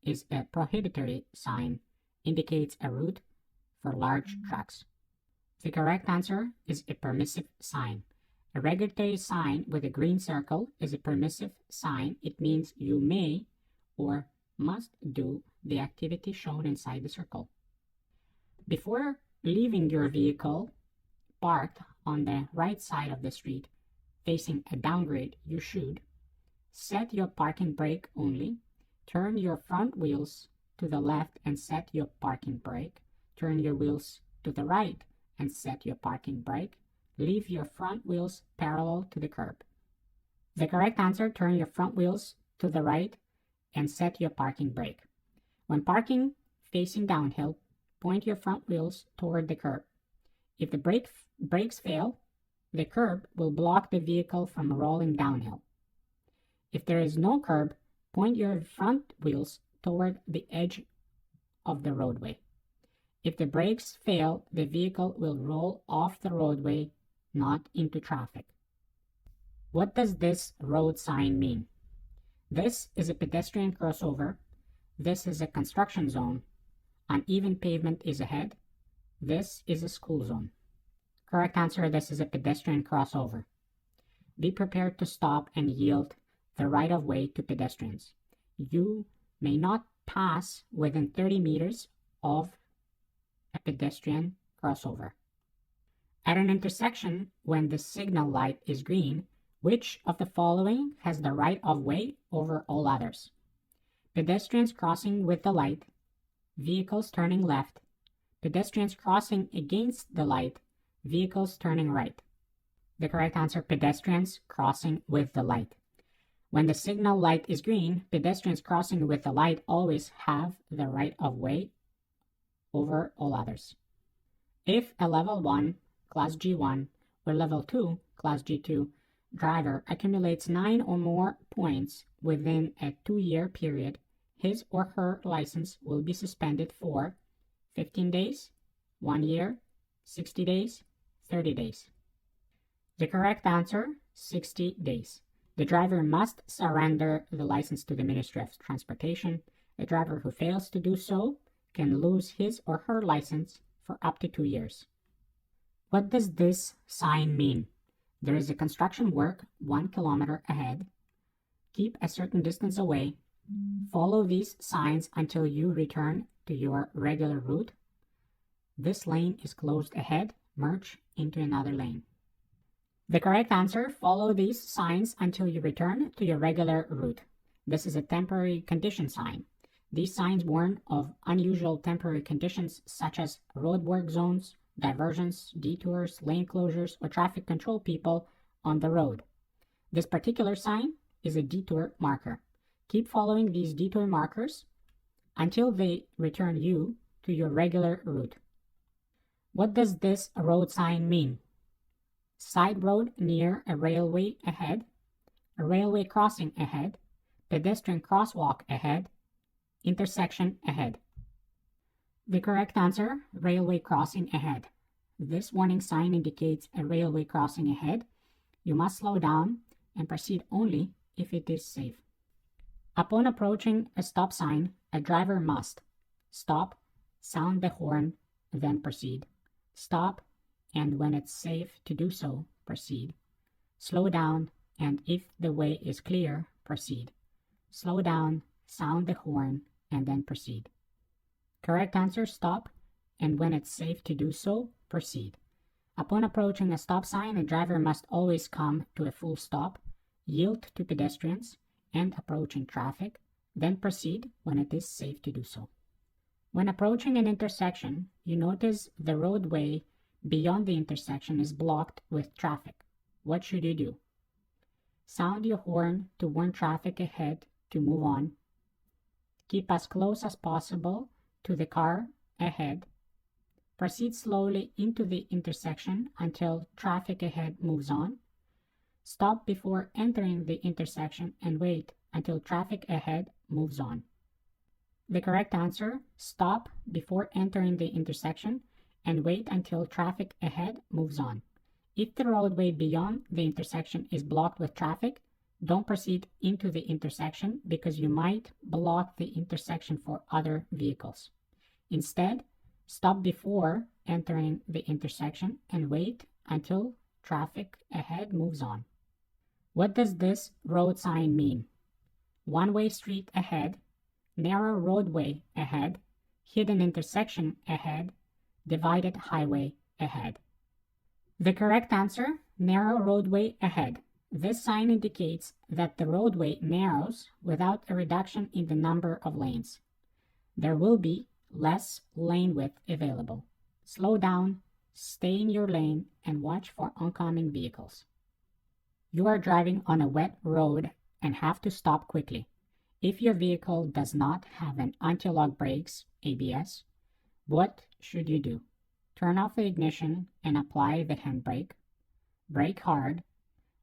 is a prohibitory sign, indicates a route for large trucks. The correct answer is a permissive sign. A regulatory sign with a green circle is a permissive sign. It means you may or must do the activity shown inside the circle. Before leaving your vehicle parked on the right side of the street facing a downgrade, you should set your parking brake only, turn your front wheels to the left and set your parking brake, turn your wheels to the right and set your parking brake, leave your front wheels parallel to the curb. The correct answer, turn your front wheels to the right and set your parking brake. When parking facing downhill, point your front wheels toward the curb. If the brakes fail, the curb will block the vehicle from rolling downhill. If there is no curb, point your front wheels toward the edge of the roadway. If the brakes fail, the vehicle will roll off the roadway, not into traffic. What does this road sign mean? This is a pedestrian crossover. This is a construction zone. Uneven pavement is ahead. This is a school zone. Correct answer, this is a pedestrian crossover. Be prepared to stop and yield the right-of-way to pedestrians. You may not pass within 30 meters of a pedestrian crossover. At an intersection, when the signal light is green, which of the following has the right-of-way over all others? Pedestrians crossing with the light, vehicles turning left, pedestrians crossing against the light, vehicles turning right. The correct answer, pedestrians crossing with the light. When the signal light is green, pedestrians crossing with the light always have the right-of-way over all others. If a level 1, class G1, or level 2, class G2, driver accumulates 9 or more points within a 2-year period, his or her license will be suspended for 15 days, 1 year, 60 days, 30 days. The correct answer, 60 days. The driver must surrender the license to the Ministry of Transportation. A driver who fails to do so can lose his or her license for up to 2 years. What does this sign mean? There is a construction work 1 kilometer ahead. Keep a certain distance away. Follow these signs until you return to your regular route. This lane is closed ahead. Merge into another lane. The correct answer, follow these signs until you return to your regular route. This is a temporary condition sign. These signs warn of unusual temporary conditions such as roadwork zones, diversions, detours, lane closures, or traffic control people on the road. This particular sign is a detour marker. Keep following these detour markers until they return you to your regular route. What does this road sign mean? Side road near a railway ahead, a railway crossing ahead, pedestrian crosswalk ahead, intersection ahead. The correct answer, railway crossing ahead. This warning sign indicates a railway crossing ahead. You must slow down and proceed only if it is safe. Upon approaching a stop sign, a driver must stop, sound the horn, then proceed. Stop, and when it's safe to do so, proceed. Slow down, and if the way is clear, proceed. Slow down, sound the horn, and then proceed. Correct answer, stop, and when it's safe to do so, proceed. Upon approaching a stop sign, a driver must always come to a full stop, yield to pedestrians, and approaching traffic, then proceed when it is safe to do so. When approaching an intersection, you notice the roadway beyond the intersection is blocked with traffic. What should you do? Sound your horn to warn traffic ahead to move on. Keep as close as possible to the car ahead. Proceed slowly into the intersection until traffic ahead moves on. Stop before entering the intersection and wait until traffic ahead moves on. The correct answer, stop before entering the intersection and wait until traffic ahead moves on. If the roadway beyond the intersection is blocked with traffic, don't proceed into the intersection because you might block the intersection for other vehicles. Instead, stop before entering the intersection and wait until traffic ahead moves on. What does this road sign mean? One-way street ahead, narrow roadway ahead, hidden intersection ahead, divided highway ahead. The correct answer, narrow roadway ahead. This sign indicates that the roadway narrows without a reduction in the number of lanes. There will be less lane width available. Slow down, stay in your lane, and watch for oncoming vehicles. You are driving on a wet road and have to stop quickly. If your vehicle does not have an anti-lock brakes, ABS, what should you do? Turn off the ignition and apply the handbrake. Brake hard.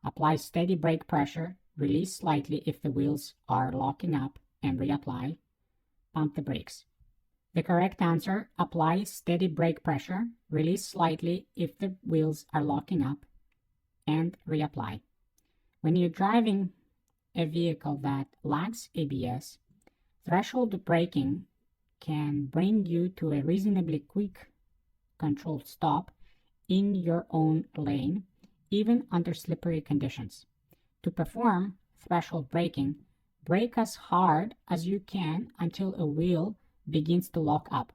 Apply steady brake pressure. Release slightly if the wheels are locking up and reapply. Pump the brakes. The correct answer, apply steady brake pressure. Release slightly if the wheels are locking up and reapply. When you're driving a vehicle that lacks ABS, threshold braking can bring you to a reasonably quick controlled stop in your own lane even under slippery conditions. To perform threshold braking, brake as hard as you can until a wheel begins to lock up.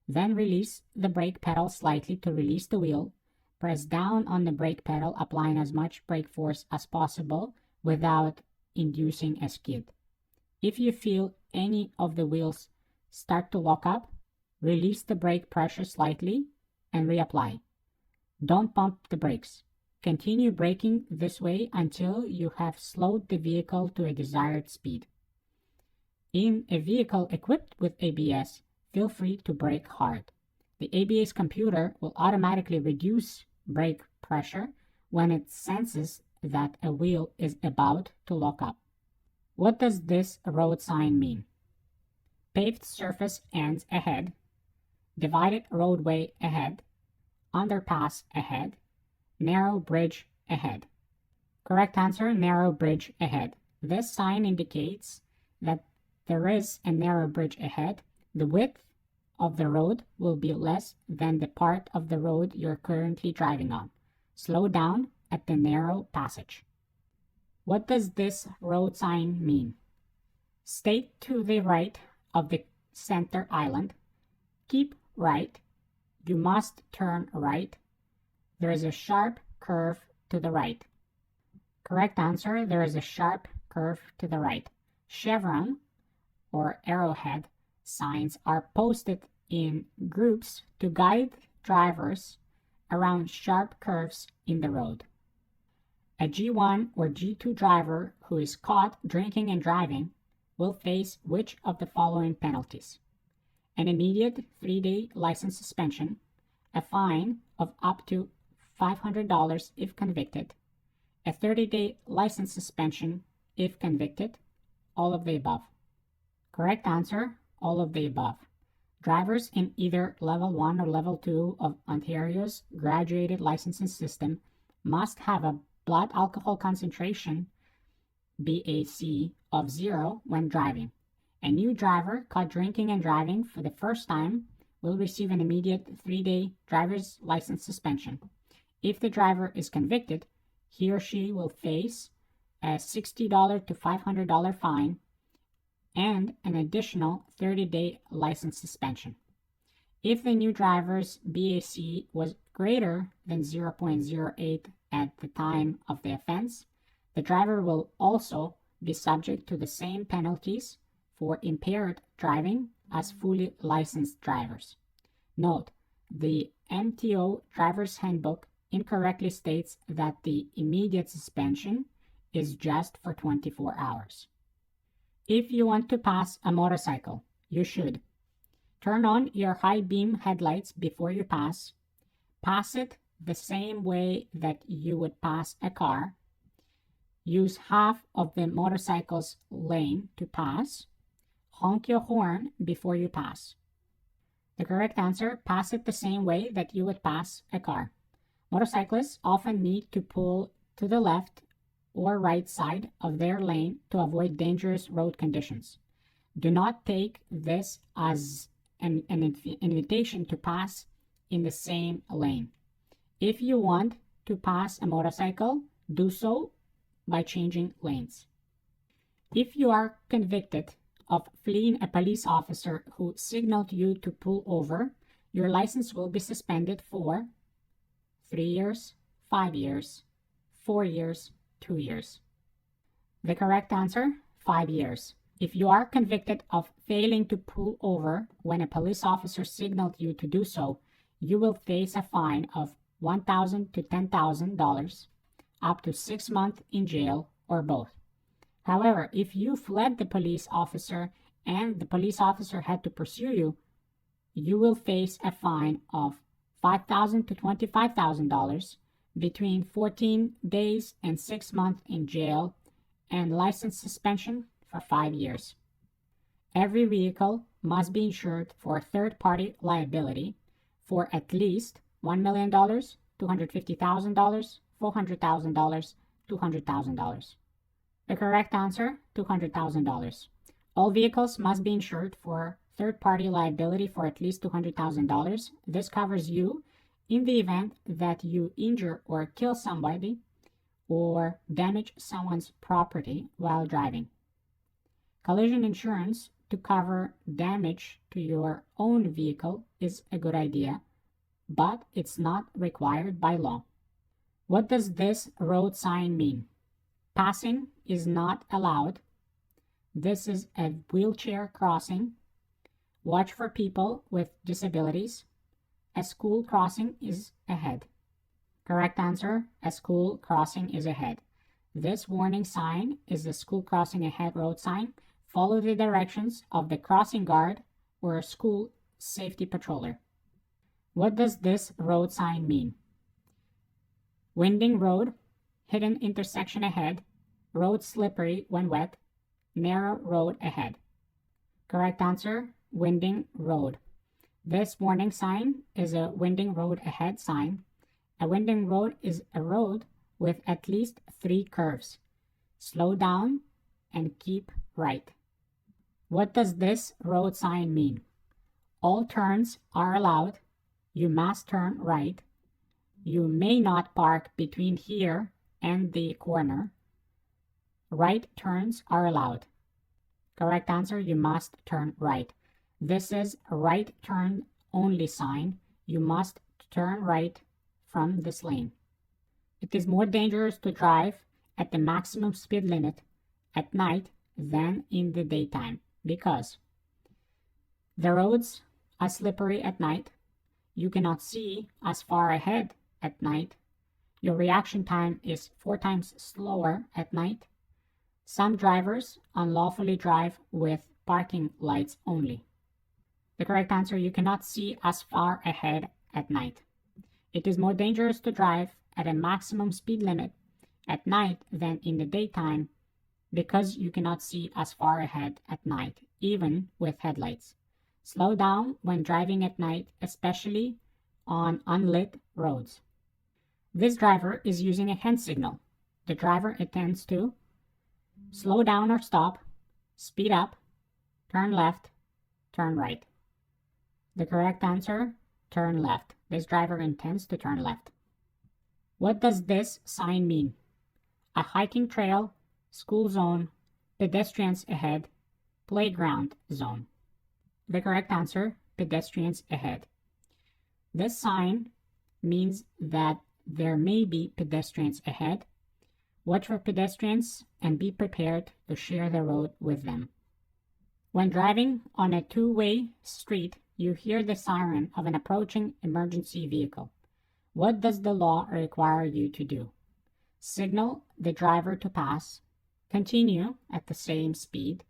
Then release the brake pedal slightly to release the wheel. Press down on the brake pedal, applying as much brake force as possible without inducing a skid. If you feel any of the wheels start to lock up, release the brake pressure slightly and reapply. Don't pump the brakes. Continue braking this way until you have slowed the vehicle to a desired speed. In a vehicle equipped with ABS, feel free to brake hard. The ABS computer will automatically reduce brake pressure when it senses that a wheel is about to lock up. What does this road sign mean? Paved surface ends ahead, divided roadway ahead, underpass ahead, narrow bridge ahead. Correct answer, narrow bridge ahead. This sign indicates that there is a narrow bridge ahead. The width of the road will be less than the part of the road you're currently driving on. Slow down at the narrow passage. What does this road sign mean? Stay to the right of the center island. Keep right. You must turn right. There is a sharp curve to the right. Correct answer, there is a sharp curve to the right. Chevron or arrowhead signs are posted in groups to guide drivers around sharp curves in the road. A G1 or G2 driver who is caught drinking and driving will face which of the following penalties? An immediate 3-day license suspension, a fine of up to $500 if convicted, a 30-day license suspension if convicted, all of the above. Correct answer, all of the above. Drivers in either Level 1 or Level 2 of Ontario's graduated licensing system must have a blood alcohol concentration, BAC, of 0 when driving. A new driver caught drinking and driving for the first time will receive an immediate 3-day driver's license suspension. If the driver is convicted, he or she will face a $60 to $500 fine and an additional 30-day license suspension. If the new driver's BAC was greater than 0.08 at the time of the offense, the driver will also be subject to the same penalties for impaired driving as fully licensed drivers. Note, the MTO Driver's Handbook incorrectly states that the immediate suspension is just for 24 hours. If you want to pass a motorcycle, you should turn on your high beam headlights before you pass it the same way that you would pass a car, use half of the motorcycle's lane to pass, honk your horn before you pass. The correct answer, pass it the same way that you would pass a car. Motorcyclists often need to pull to the left or right side of their lane to avoid dangerous road conditions. Do not take this as an invitation to pass in the same lane. If you want to pass a motorcycle, do so by changing lanes. If you are convicted of fleeing a police officer who signaled you to pull over, your license will be suspended for 3 years, 5 years, 4 years, 2 years. The correct answer, 5 years. If you are convicted of failing to pull over when a police officer signaled you to do so, you will face a fine of $1,000 to $10,000, up to 6 months in jail, or both. However, if you fled the police officer and the police officer had to pursue you, you will face a fine of $5,000 to $25,000, between 14 days and 6 months in jail, and license suspension for 5 years. Every vehicle must be insured for third-party liability for at least $1 million, $250,000, $400,000, $200,000. The correct answer, $200,000. All vehicles must be insured for third-party liability for at least $200,000. This covers you in the event that you injure or kill somebody or damage someone's property while driving. Collision insurance to cover damage to your own vehicle is a good idea, but it's not required by law. What does this road sign mean? Passing is not allowed. This is a wheelchair crossing. Watch for people with disabilities. A school crossing is ahead. Correct answer, a school crossing is ahead. This warning sign is the school crossing ahead road sign. Follow the directions of the crossing guard or a school safety patroller. What does this road sign mean? Winding road, hidden intersection ahead, road slippery when wet, narrow road ahead. Correct answer, winding road. This warning sign is a winding road ahead sign. A winding road is a road with at least 3 curves. Slow down and keep right. What does this road sign mean? All turns are allowed. You must turn right. You may not park between here and the corner. Right turns are allowed. Correct answer, you must turn right. This is a right turn only sign. You must turn right from this lane. It is more dangerous to drive at the maximum speed limit at night than in the daytime because the roads are slippery at night. You cannot see as far ahead at night. Your reaction time is 4 times slower at night. Some drivers unlawfully drive with parking lights only. The correct answer, you cannot see as far ahead at night. It is more dangerous to drive at a maximum speed limit at night than in the daytime because you cannot see as far ahead at night, even with headlights. Slow down when driving at night, especially on unlit roads. This driver is using a hand signal. The driver intends to slow down or stop, speed up, turn left, turn right. The correct answer, turn left. This driver intends to turn left. What does this sign mean? A hiking trail, school zone, pedestrians ahead, playground zone. The correct answer, pedestrians ahead. This sign means that there may be pedestrians ahead. Watch for pedestrians and be prepared to share the road with them. When driving on a 2-way street, you hear the siren of an approaching emergency vehicle. What does the law require you to do? Signal the driver to pass, continue at the same speed,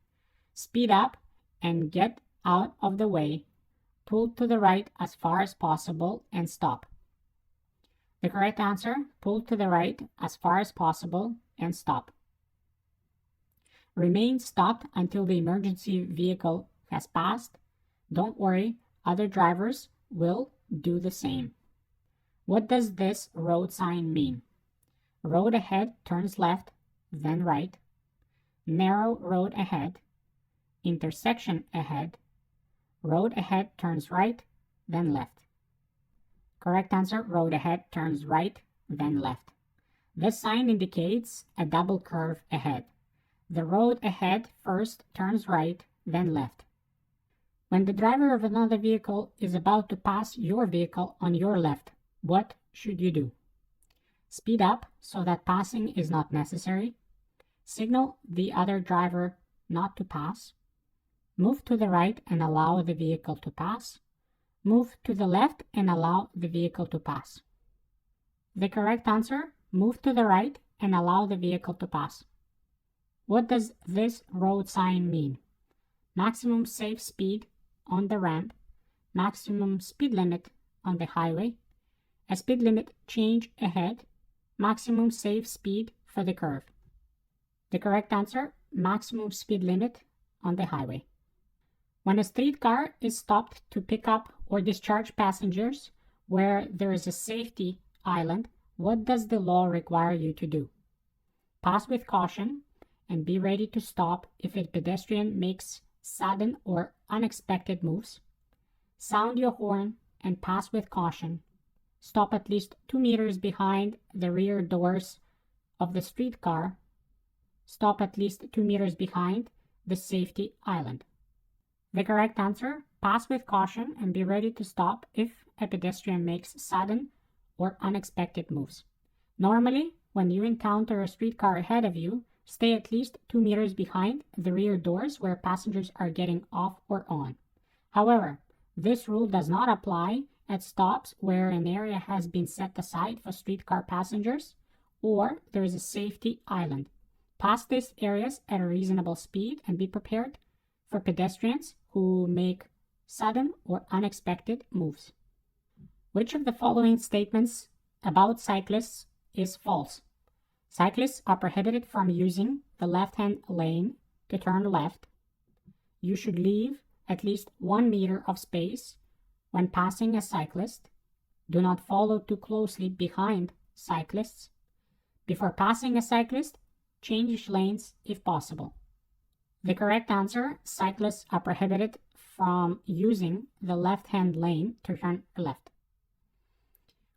speed up and get out of the way, pull to the right as far as possible and stop. The correct answer, pull to the right as far as possible and stop. Remain stopped until the emergency vehicle has passed. Don't worry, other drivers will do the same. What does this road sign mean? Road ahead turns left, then right. Narrow road ahead. Intersection ahead. Road ahead turns right, then left. Correct answer, road ahead turns right, then left. This sign indicates a double curve ahead. The road ahead first turns right, then left. When the driver of another vehicle is about to pass your vehicle on your left, what should you do? Speed up so that passing is not necessary. Signal the other driver not to pass. Move to the right and allow the vehicle to pass. Move to the left and allow the vehicle to pass. The correct answer, move to the right and allow the vehicle to pass. What does this road sign mean? Maximum safe speed on the ramp, maximum speed limit on the highway, a speed limit change ahead, maximum safe speed for the curve. The correct answer, maximum speed limit on the highway. When a streetcar is stopped to pick up or discharge passengers where there is a safety island, what does the law require you to do? Pass with caution and be ready to stop if a pedestrian makes sudden or unexpected moves. Sound your horn and pass with caution. Stop at least 2 meters behind the rear doors of the streetcar, stop at least 2 meters behind the safety island. The correct answer, pass with caution and be ready to stop if a pedestrian makes sudden or unexpected moves. Normally, when you encounter a streetcar ahead of you, stay at least 2 meters behind the rear doors where passengers are getting off or on. However, this rule does not apply at stops where an area has been set aside for streetcar passengers or there is a safety island. Pass these areas at a reasonable speed and be prepared for pedestrians who make sudden or unexpected moves. Which of the following statements about cyclists is false? Cyclists are prohibited from using the left-hand lane to turn left. You should leave at least 1 meter of space when passing a cyclist. Do not follow too closely behind cyclists. Before passing a cyclist, change lanes if possible. The correct answer, cyclists are prohibited from using the left-hand lane to turn left.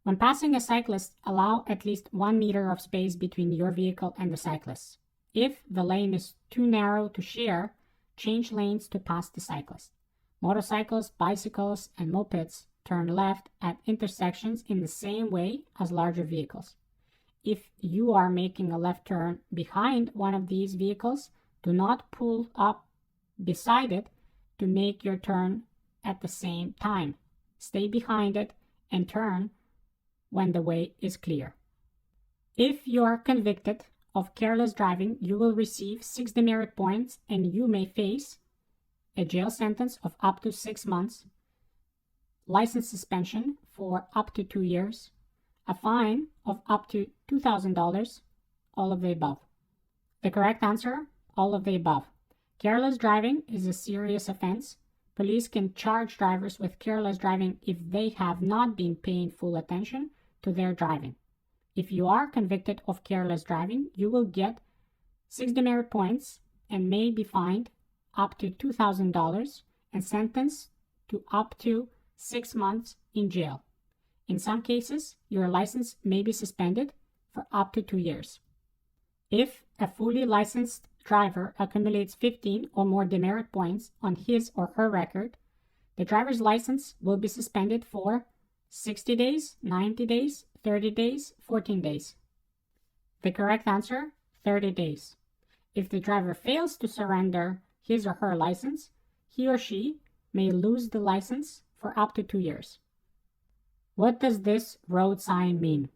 When passing a cyclist, allow at least 1 meter of space between your vehicle and the cyclist. If the lane is too narrow to share, change lanes to pass the cyclist. Motorcycles, bicycles, and mopeds turn left at intersections in the same way as larger vehicles. If you are making a left turn behind one of these vehicles, do not pull up beside it to make your turn at the same time. Stay behind it and turn when the way is clear. If you are convicted of careless driving, you will receive 6 demerit points and you may face a jail sentence of up to 6 months, license suspension for up to 2 years, a fine of up to $2,000, all of the above. The correct answer, all of the above. Careless driving is a serious offense. Police can charge drivers with careless driving if they have not been paying full attention to their driving. If you are convicted of careless driving, you will get 6 demerit points and may be fined up to $2,000 and sentenced to up to 6 months in jail. In some cases, your license may be suspended for up to 2 years. If a fully licensed driver accumulates 15 or more demerit points on his or her record, the driver's license will be suspended for 60 days, 90 days, 30 days, 14 days. The correct answer, 30 days. If the driver fails to surrender his or her license, he or she may lose the license for up to 2 years. What does this road sign mean?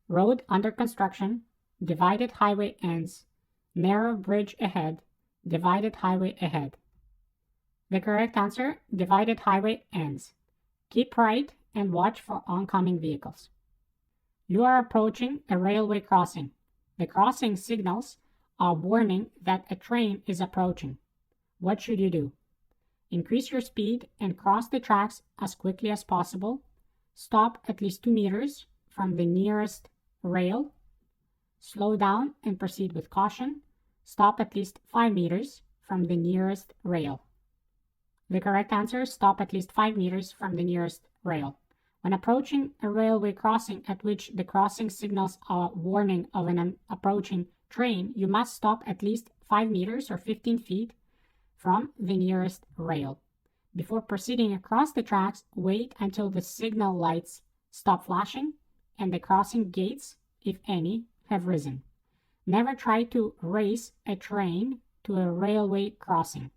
Road under construction, divided highway ends, narrow bridge ahead, divided highway ahead. The correct answer, divided highway ends. Keep right and watch for oncoming vehicles. You are approaching a railway crossing. The crossing signals are warning that a train is approaching. What should you do? Increase your speed and cross the tracks as quickly as possible. Stop at least 2 meters from the nearest rail. Slow down and proceed with caution. Stop at least 5 meters from the nearest rail. The correct answer is stop at least 5 meters from the nearest rail. When approaching a railway crossing at which the crossing signals are warning of an approaching train, you must stop at least 5 meters or 15 feet from the nearest rail. Before proceeding across the tracks, wait until the signal lights stop flashing and the crossing gates, if any, have risen. Never try to race a train to a railway crossing.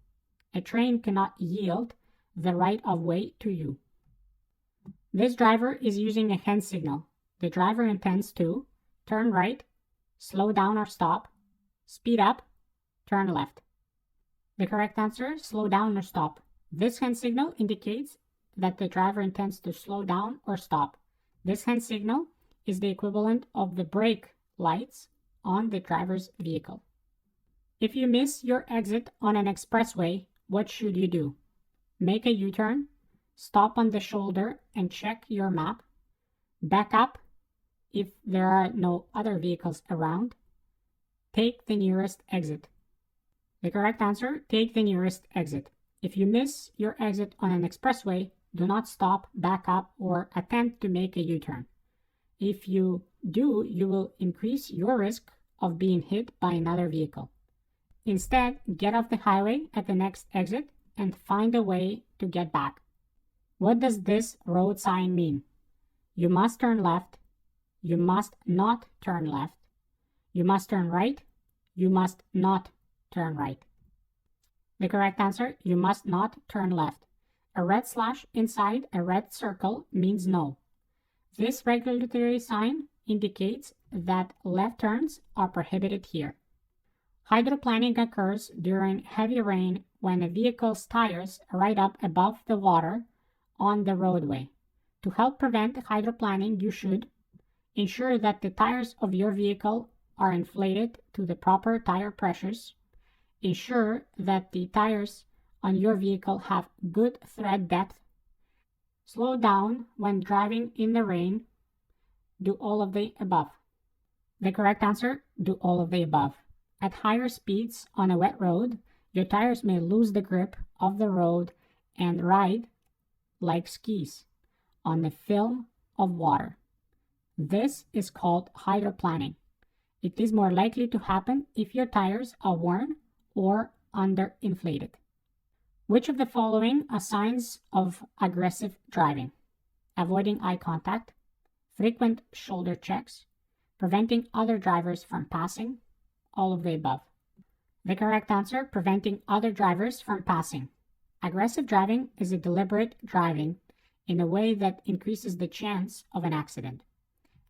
A train cannot yield the right of way to you. This driver is using a hand signal. The driver intends to turn right, slow down or stop, speed up, turn left. The correct answer, slow down or stop. This hand signal indicates that the driver intends to slow down or stop. This hand signal is the equivalent of the brake lights on the driver's vehicle. If you miss your exit on an expressway, what should you do? Make a U-turn, stop on the shoulder and check your map, back up if there are no other vehicles around, take the nearest exit. The correct answer, take the nearest exit. If you miss your exit on an expressway, do not stop, back up, or attempt to make a U-turn. If you do, you will increase your risk of being hit by another vehicle. Instead, get off the highway at the next exit and find a way to get back. What does this road sign mean? You must turn left. You must not turn left. You must turn right. You must not turn right. The correct answer, you must not turn left. A red slash inside a red circle means no. This regulatory sign indicates that left turns are prohibited here. Hydroplaning occurs during heavy rain when a vehicle's tires ride up above the water on the roadway. To help prevent hydroplaning, you should ensure that the tires of your vehicle are inflated to the proper tire pressures. Ensure that the tires on your vehicle have good tread depth. Slow down when driving in the rain. Do all of the above. The correct answer, do all of the above. At higher speeds on a wet road, your tires may lose the grip of the road and ride like skis on a film of water. This is called hydroplaning. It is more likely to happen if your tires are worn or underinflated. Which of the following are signs of aggressive driving? Avoiding eye contact, frequent shoulder checks, preventing other drivers from passing, all of the above. The correct answer, preventing other drivers from passing. Aggressive driving is a deliberate driving in a way that increases the chance of an accident.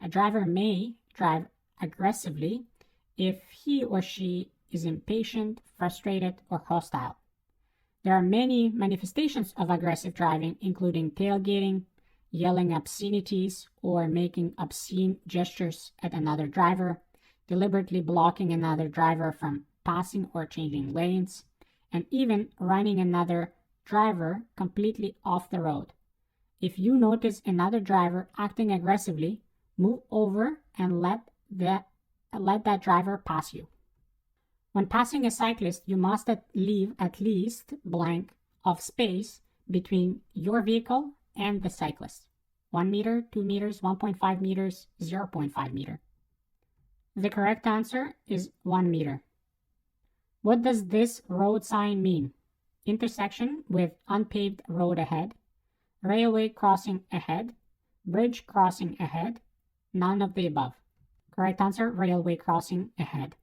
A driver may drive aggressively if he or she is impatient, frustrated, or hostile. There are many manifestations of aggressive driving, including tailgating, yelling obscenities, or making obscene gestures at another driver, deliberately blocking another driver from passing or changing lanes, and even running another driver completely off the road. If you notice another driver acting aggressively, move over and let that driver pass you. When passing a cyclist, you must leave at least blank of space between your vehicle and the cyclist. 1 meter, 2 meters, 1.5 meters, 0.5 meter. The correct answer is 1 meter. What does this road sign mean? Intersection with unpaved road ahead, railway crossing ahead, bridge crossing ahead, none of the above. Correct answer, railway crossing ahead.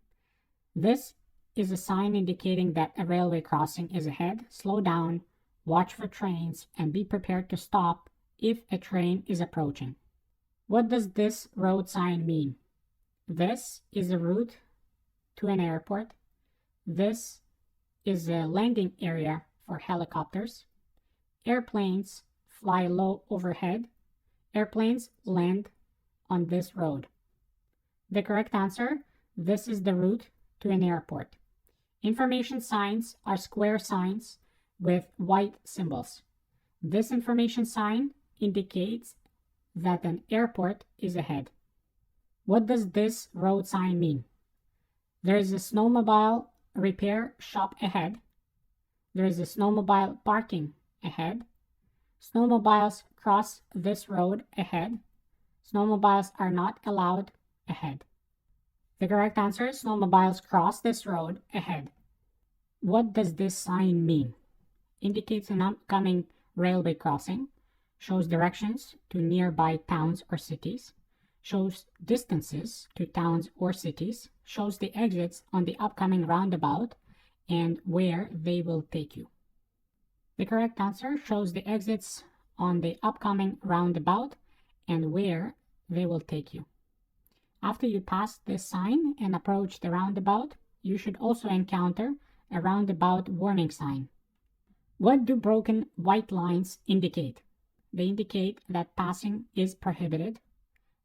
This is a sign indicating that a railway crossing is ahead. Slow down, watch for trains, and be prepared to stop if a train is approaching. What does this road sign mean? This is a route to an airport. This is a landing area for helicopters. Airplanes fly low overhead. Airplanes land on this road. The correct answer, this is the route to an airport. Information signs are square signs with white symbols. This information sign indicates that an airport is ahead. What does this road sign mean? There is a snowmobile repair shop ahead. There is a snowmobile parking ahead. Snowmobiles cross this road ahead. Snowmobiles are not allowed ahead. The correct answer is snowmobiles cross this road ahead. What does this sign mean? Indicates an upcoming railway crossing, shows directions to nearby towns or cities, shows distances to towns or cities, shows the exits on the upcoming roundabout and where they will take you. The correct answer shows the exits on the upcoming roundabout and where they will take you. After you pass this sign and approach the roundabout, you should also encounter a roundabout warning sign. What do broken white lines indicate? They indicate that passing is prohibited.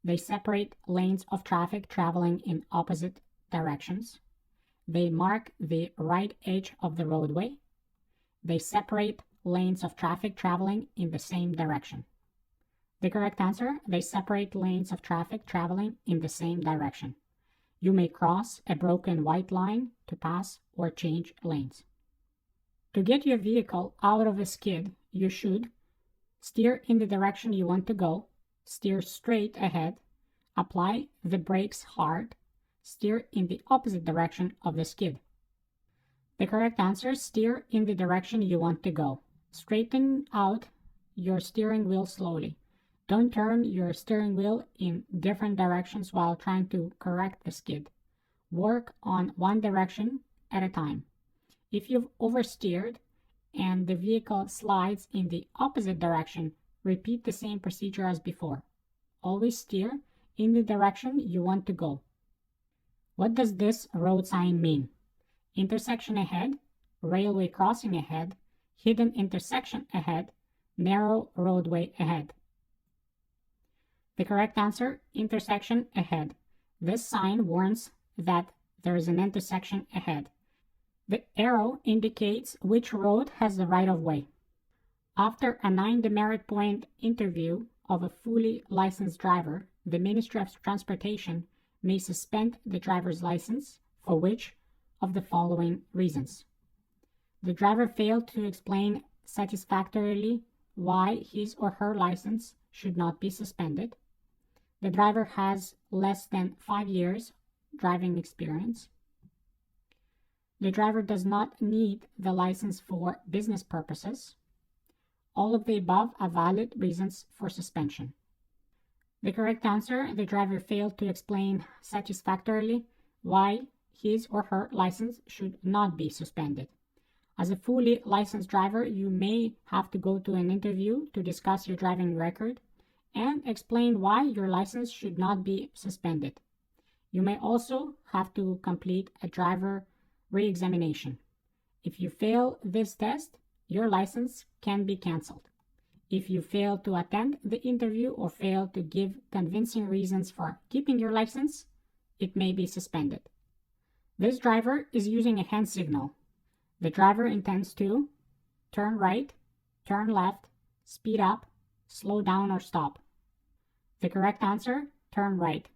They separate lanes of traffic traveling in opposite directions. They mark the right edge of the roadway. They separate lanes of traffic traveling in the same direction. The correct answer, they separate lanes of traffic traveling in the same direction. You may cross a broken white line to pass or change lanes. To get your vehicle out of a skid, you should steer in the direction you want to go, steer straight ahead, apply the brakes hard, steer in the opposite direction of the skid. The correct answer, steer in the direction you want to go. Straighten out your steering wheel slowly. Don't turn your steering wheel in different directions while trying to correct the skid. Work on one direction at a time. If you've oversteered and the vehicle slides in the opposite direction, repeat the same procedure as before. Always steer in the direction you want to go. What does this road sign mean? Intersection ahead, railway crossing ahead, hidden intersection ahead, narrow roadway ahead. The correct answer, intersection ahead. This sign warns that there is an intersection ahead. The arrow indicates which road has the right of way. After a 9 demerit point interview of a fully licensed driver, the Ministry of Transportation may suspend the driver's license for which of the following reasons. The driver failed to explain satisfactorily why his or her license should not be suspended. The driver has less than 5 years driving experience. The driver does not need the license for business purposes. All of the above are valid reasons for suspension. The correct answer, the driver failed to explain satisfactorily why his or her license should not be suspended. As a fully licensed driver, you may have to go to an interview to discuss your driving record and explain why your license should not be suspended. You may also have to complete a driver re-examination. If you fail this test, your license can be cancelled. If you fail to attend the interview or fail to give convincing reasons for keeping your license, it may be suspended. This driver is using a hand signal. The driver intends to turn right, turn left, speed up, slow down, or stop. The correct answer, turn right.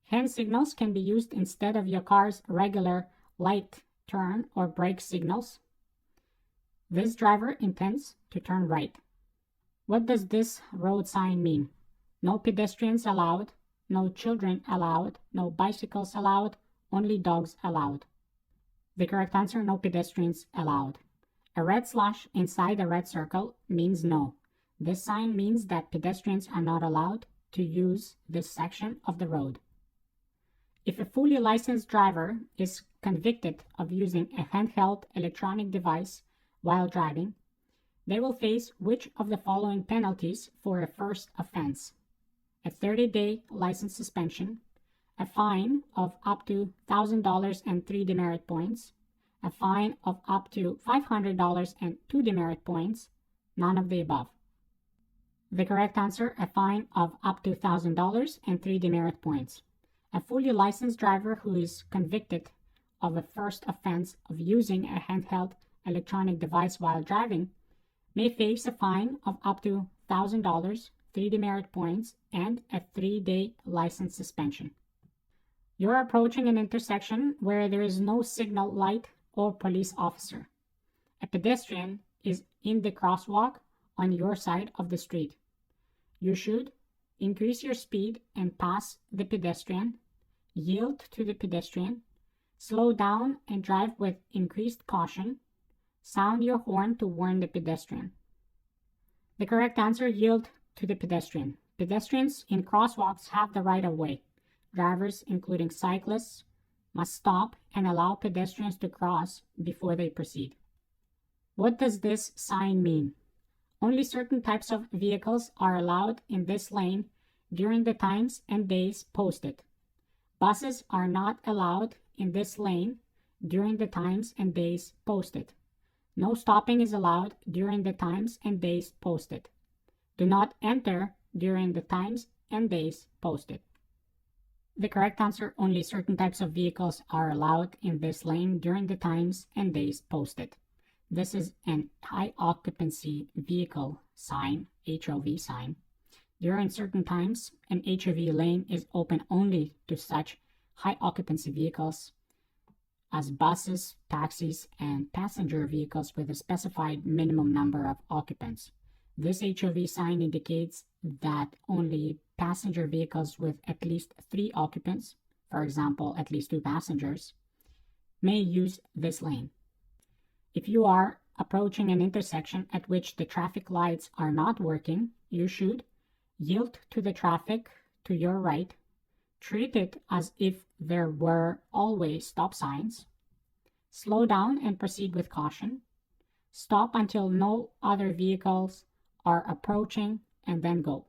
Hand signals can be used instead of your car's regular light, turn, or brake signals. This driver intends to turn right. What does this road sign mean? No pedestrians allowed, no children allowed, no bicycles allowed, only dogs allowed. The correct answer, no pedestrians allowed. A red slash inside a red circle means no. This sign means that pedestrians are not allowed to use this section of the road. If a fully licensed driver is convicted of using a handheld electronic device while driving, they will face which of the following penalties for a first offense? A 30-day license suspension, a fine of up to $1,000 and 3 demerit points, a fine of up to $500 and 2 demerit points, none of the above. The correct answer, a fine of up to $1,000 and 3 demerit points. A fully licensed driver who is convicted of a first offense of using a handheld electronic device while driving may face a fine of up to $1,000, 3 demerit points, and a 3-day license suspension. You're approaching an intersection where there is no signal light or police officer. A pedestrian is in the crosswalk on your side of the street. You should increase your speed and pass the pedestrian, yield to the pedestrian, slow down and drive with increased caution, sound your horn to warn the pedestrian. The correct answer, yield to the pedestrian. Pedestrians in crosswalks have the right of way. Drivers, including cyclists, must stop and allow pedestrians to cross before they proceed. What does this sign mean? Only certain types of vehicles are allowed in this lane during the times and days posted. Buses are not allowed in this lane during the times and days posted. No stopping is allowed during the times and days posted. Do not enter during the times and days posted. The correct answer, only certain types of vehicles are allowed in this lane during the times and days posted. This is an high occupancy vehicle sign, HOV sign. During certain times, an HOV lane is open only to such high occupancy vehicles as buses, taxis, and passenger vehicles with a specified minimum number of occupants. This HOV sign indicates that only passenger vehicles with at least 3 occupants, for example, at least 2 passengers, may use this lane. If you are approaching an intersection at which the traffic lights are not working, you should yield to the traffic to your right, treat it as if there were always stop signs, slow down and proceed with caution, stop until no other vehicles are approaching, and then go.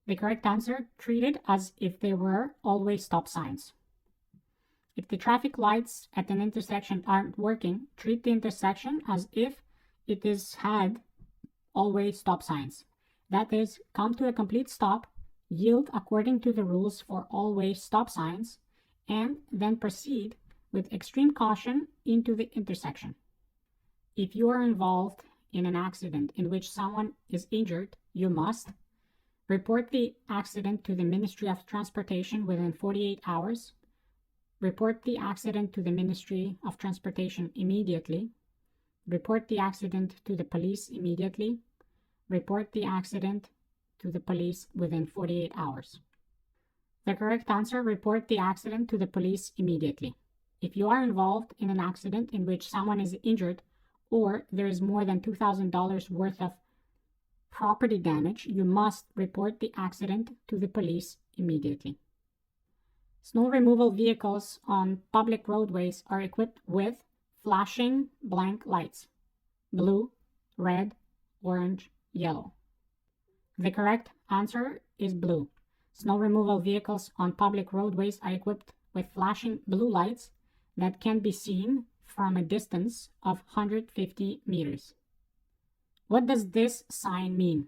The correct answer, treat it as if there were always stop signs. If the traffic lights at an intersection aren't working, treat the intersection as if it is had always stop signs. That is, come to a complete stop, yield according to the rules for always stop signs, and then proceed with extreme caution into the intersection. If you are involved in an accident in which someone is injured, you must report the accident to the Ministry of Transportation within 48 hours, report the accident to the Ministry of Transportation immediately, report the accident to the police immediately, report the accident to the police within 48 hours. The correct answer, report the accident to the police immediately. If you are involved in an accident in which someone is injured or there is more than $2,000 worth of property damage, you must report the accident to the police immediately. Snow removal vehicles on public roadways are equipped with flashing blank lights: blue, red, orange, yellow. The correct answer is blue. Snow removal vehicles on public roadways are equipped with flashing blue lights that can be seen from a distance of 150 meters. What does this sign mean?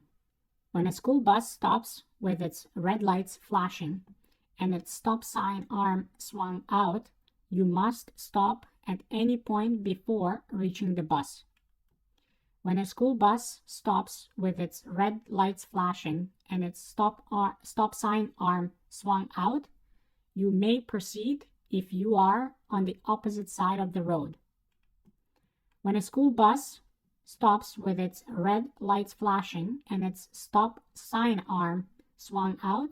When a school bus stops with its red lights flashing and its stop sign arm swung out, you must stop at any point before reaching the bus. When a school bus stops with its red lights flashing and its stop sign arm swung out, you may proceed if you are on the opposite side of the road. When a school bus stops with its red lights flashing and its stop sign arm swung out,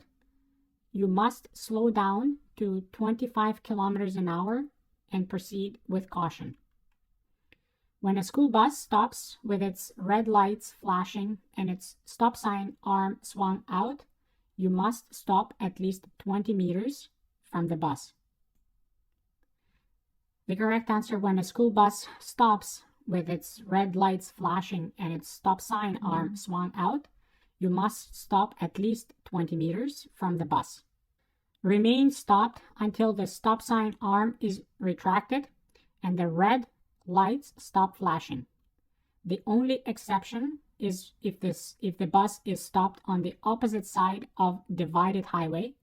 you must slow down to 25 kilometers an hour and proceed with caution. When a school bus stops with its red lights flashing and its stop sign arm swung out, you must stop at least 20 meters from the bus. The correct answer, when a school bus stops with its red lights flashing and its stop sign arm swung out, you must stop at least 20 meters from the bus. Remain stopped until the stop sign arm is retracted and the red lights stop flashing. The only exception is if the bus is stopped on the opposite side of divided highway.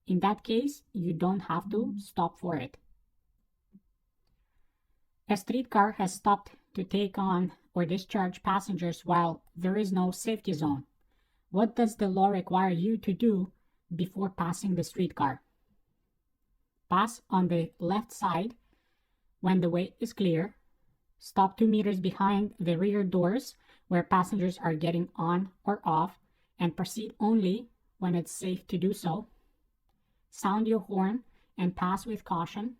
In that case, you don't have to stop for it. A streetcar has stopped to take on or discharge passengers while there is no safety zone. What does the law require you to do before passing the streetcar? Pass on the left side when the way is clear. Stop 2 meters behind the rear doors where passengers are getting on or off, and proceed only when it's safe to do so. Sound your horn and pass with caution.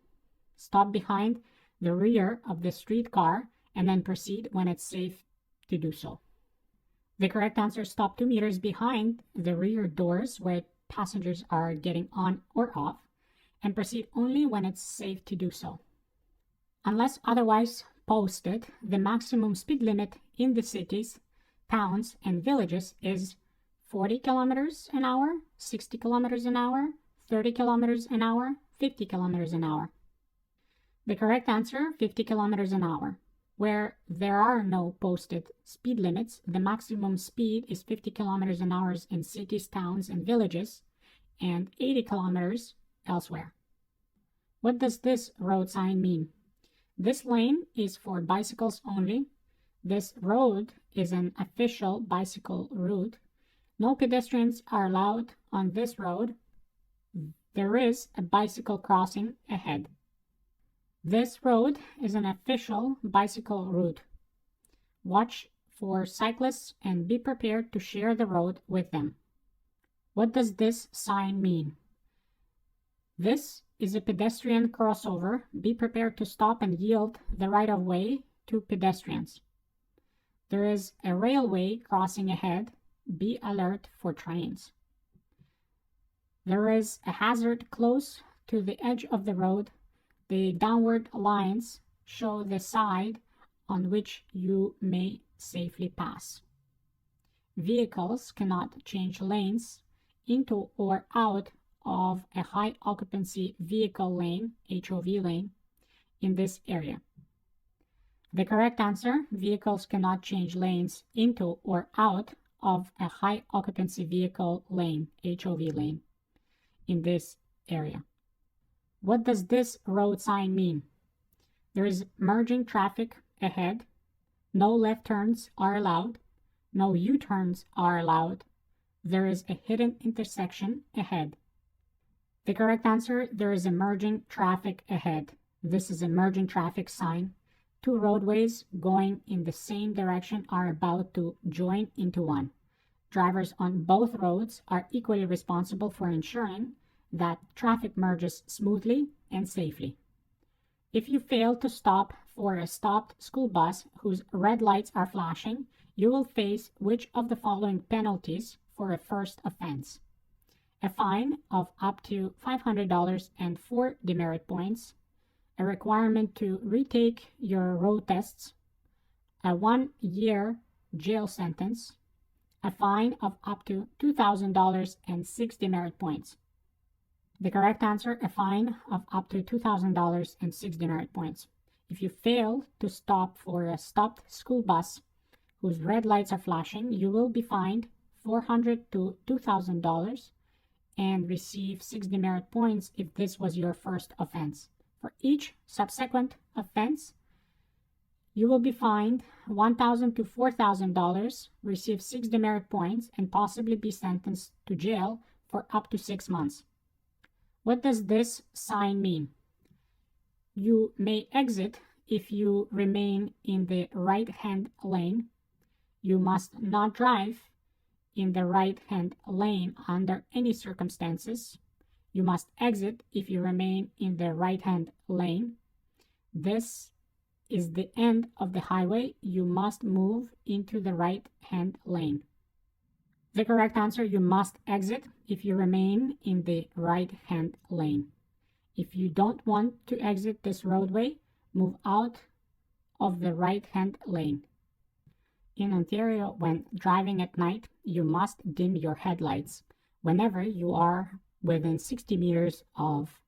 Stop behind the rear of the streetcar and then proceed when it's safe to do so. The correct answer, stop 2 meters behind the rear doors where passengers are getting on or off, and proceed only when it's safe to do so. Unless otherwise posted, the maximum speed limit in the cities, towns, and villages is 40 kilometers an hour, 60 kilometers an hour, 30 kilometers an hour, 50 kilometers an hour. The correct answer, 50 kilometers an hour. Where there are no posted speed limits, the maximum speed is 50 kilometers an hour in cities, towns, and villages, and 80 kilometers elsewhere. What does this road sign mean? This lane is for bicycles only. This road is an official bicycle route. No pedestrians are allowed on this road. There is a bicycle crossing ahead. This road is an official bicycle route. Watch for cyclists and be prepared to share the road with them. What does this sign mean? This is a pedestrian crossover. Be prepared to stop and yield the right of way to pedestrians. There is a railway crossing ahead. Be alert for trains. There is a hazard close to the edge of the road. The downward lines show the side on which you may safely pass. Vehicles cannot change lanes into or out of a high occupancy vehicle lane, HOV lane, in this area. The correct answer, vehicles cannot change lanes into or out of a high occupancy vehicle lane, HOV lane, in this area. What does this road sign mean? There is merging traffic ahead. No left turns are allowed. No U-turns are allowed. There is a hidden intersection ahead. The correct answer, there is emerging traffic ahead. This is a merging traffic sign. Two roadways going in the same direction are about to join into one. Drivers on both roads are equally responsible for ensuring that traffic merges smoothly and safely. If you fail to stop for a stopped school bus whose red lights are flashing, you will face which of the following penalties for a first offense? A fine of up to $500 and 4 demerit points, a requirement to retake your road tests, a 1-year jail sentence, a fine of up to $2,000 and 6 demerit points. The correct answer, a fine of up to $2,000 and 6 demerit points. If you fail to stop for a stopped school bus whose red lights are flashing, you will be fined $400 to $2,000 and receive 6 demerit points if this was your first offense. For each subsequent offense, you will be fined $1,000 to $4,000, receive 6 demerit points, and possibly be sentenced to jail for up to 6 months. What does this sign mean? You may exit if you remain in the right-hand lane. You must not drive in the right-hand lane under any circumstances. You must exit if you remain in the right-hand lane. This is the end of the highway. You must move into the right-hand lane. The correct answer, you must exit if you remain in the right-hand lane. If you don't want to exit this roadway, move out of the right-hand lane. In Ontario, when driving at night, you must dim your headlights whenever you are within 60 meters of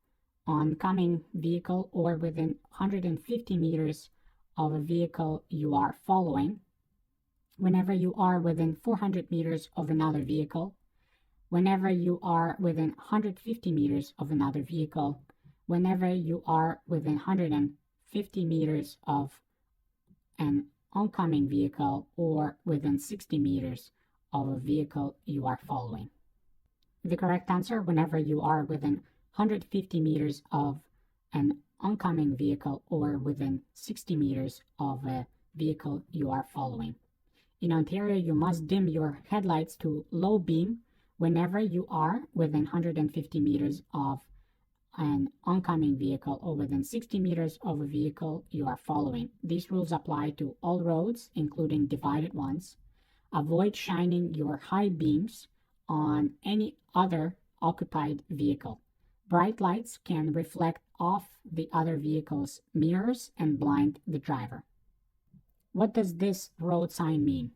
oncoming vehicle or within 150 meters of a vehicle you are following, whenever you are within 400 meters of another vehicle, whenever you are within 150 meters of another vehicle, whenever you are within 150 meters of an oncoming vehicle, or within 60 meters of a vehicle you are following. The correct answer, whenever you are within 150 meters of an oncoming vehicle or within 60 meters of a vehicle you are following. In Ontario, you must dim your headlights to low beam whenever you are within 150 meters of an oncoming vehicle or within 60 meters of a vehicle you are following. These rules apply to all roads, including divided ones. Avoid shining your high beams on any other occupied vehicle. Bright lights can reflect off the other vehicle's mirrors and blind the driver. What does this road sign mean?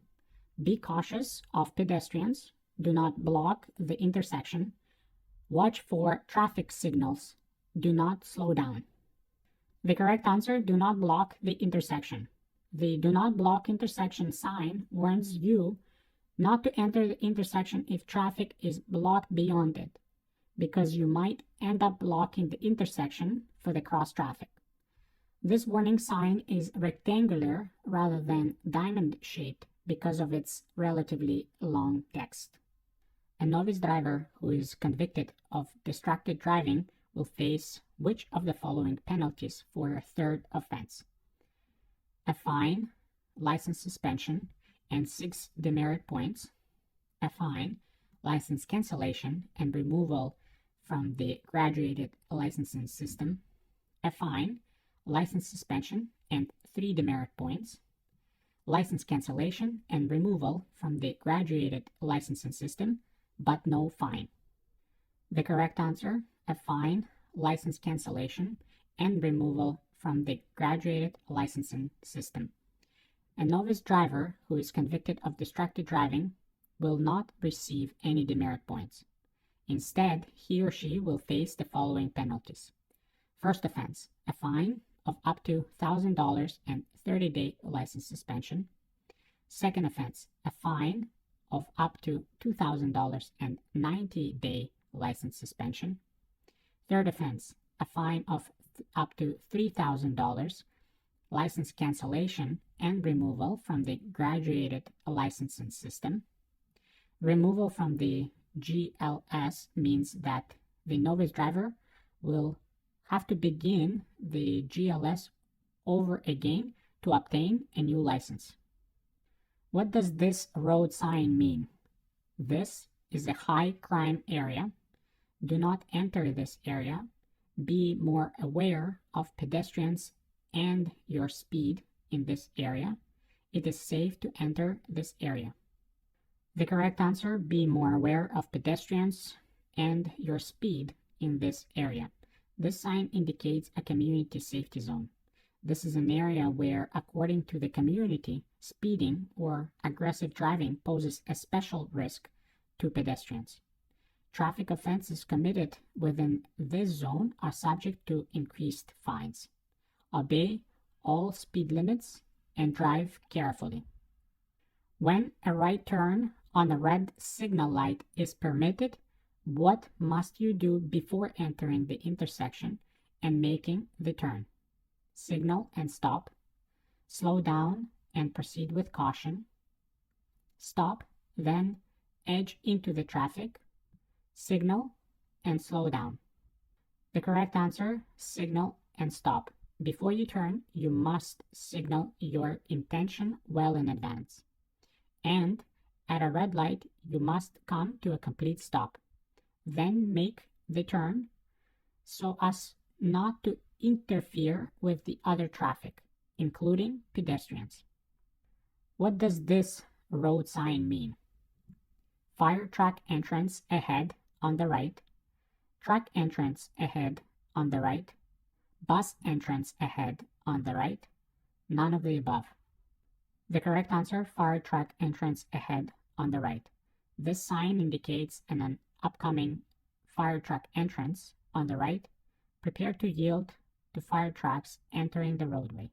Be cautious of pedestrians. Do not block the intersection. Watch for traffic signals. Do not slow down. The correct answer, do not block the intersection. The do not block intersection sign warns you not to enter the intersection if traffic is blocked beyond it, because you might end up blocking the intersection for the cross traffic. This warning sign is rectangular rather than diamond-shaped because of its relatively long text. A novice driver who is convicted of distracted driving will face which of the following penalties for a third offense? A fine, license suspension, and 6 demerit points, a fine, license cancellation, and removal from the graduated licensing system, a fine, license suspension, and 3 demerit points, license cancellation and removal from the graduated licensing system, but no fine. The correct answer, a fine, license cancellation, and removal from the graduated licensing system. A novice driver who is convicted of distracted driving will not receive any demerit points. Instead, he or she will face the following penalties. First offense, a fine of up to $1,000 and 30-day license suspension. Second offense, a fine of up to $2,000 and 90-day license suspension. Third offense, a fine of up to $3,000, license cancellation and removal from the graduated licensing system. Removal from the GLS means that the novice driver will have to begin the GLS over again to obtain a new license. What does this road sign mean? This is a high crime area. Do not enter this area. Be more aware of pedestrians and your speed in this area. It is safe to enter this area. The correct answer, be more aware of pedestrians and your speed in this area. This sign indicates a community safety zone. This is an area where, according to the community, speeding or aggressive driving poses a special risk to pedestrians. Traffic offenses committed within this zone are subject to increased fines. Obey all speed limits and drive carefully. When a right turn on a red signal light is permitted, what must you do before entering the intersection and making the turn? Signal and stop. Slow down and proceed with caution. Stop, then edge into the traffic. Signal and slow down. The correct answer, signal and stop. Before you turn, you must signal your intention well in advance. And at a red light, you must come to a complete stop. Then make the turn so as not to interfere with the other traffic, including pedestrians. What does this road sign mean? Fire truck entrance ahead on the right, truck entrance ahead on the right, bus entrance ahead on the right, none of the above. The correct answer, fire truck entrance ahead on the right. This sign indicates an upcoming fire truck entrance on the right. Prepare to yield to fire trucks entering the roadway.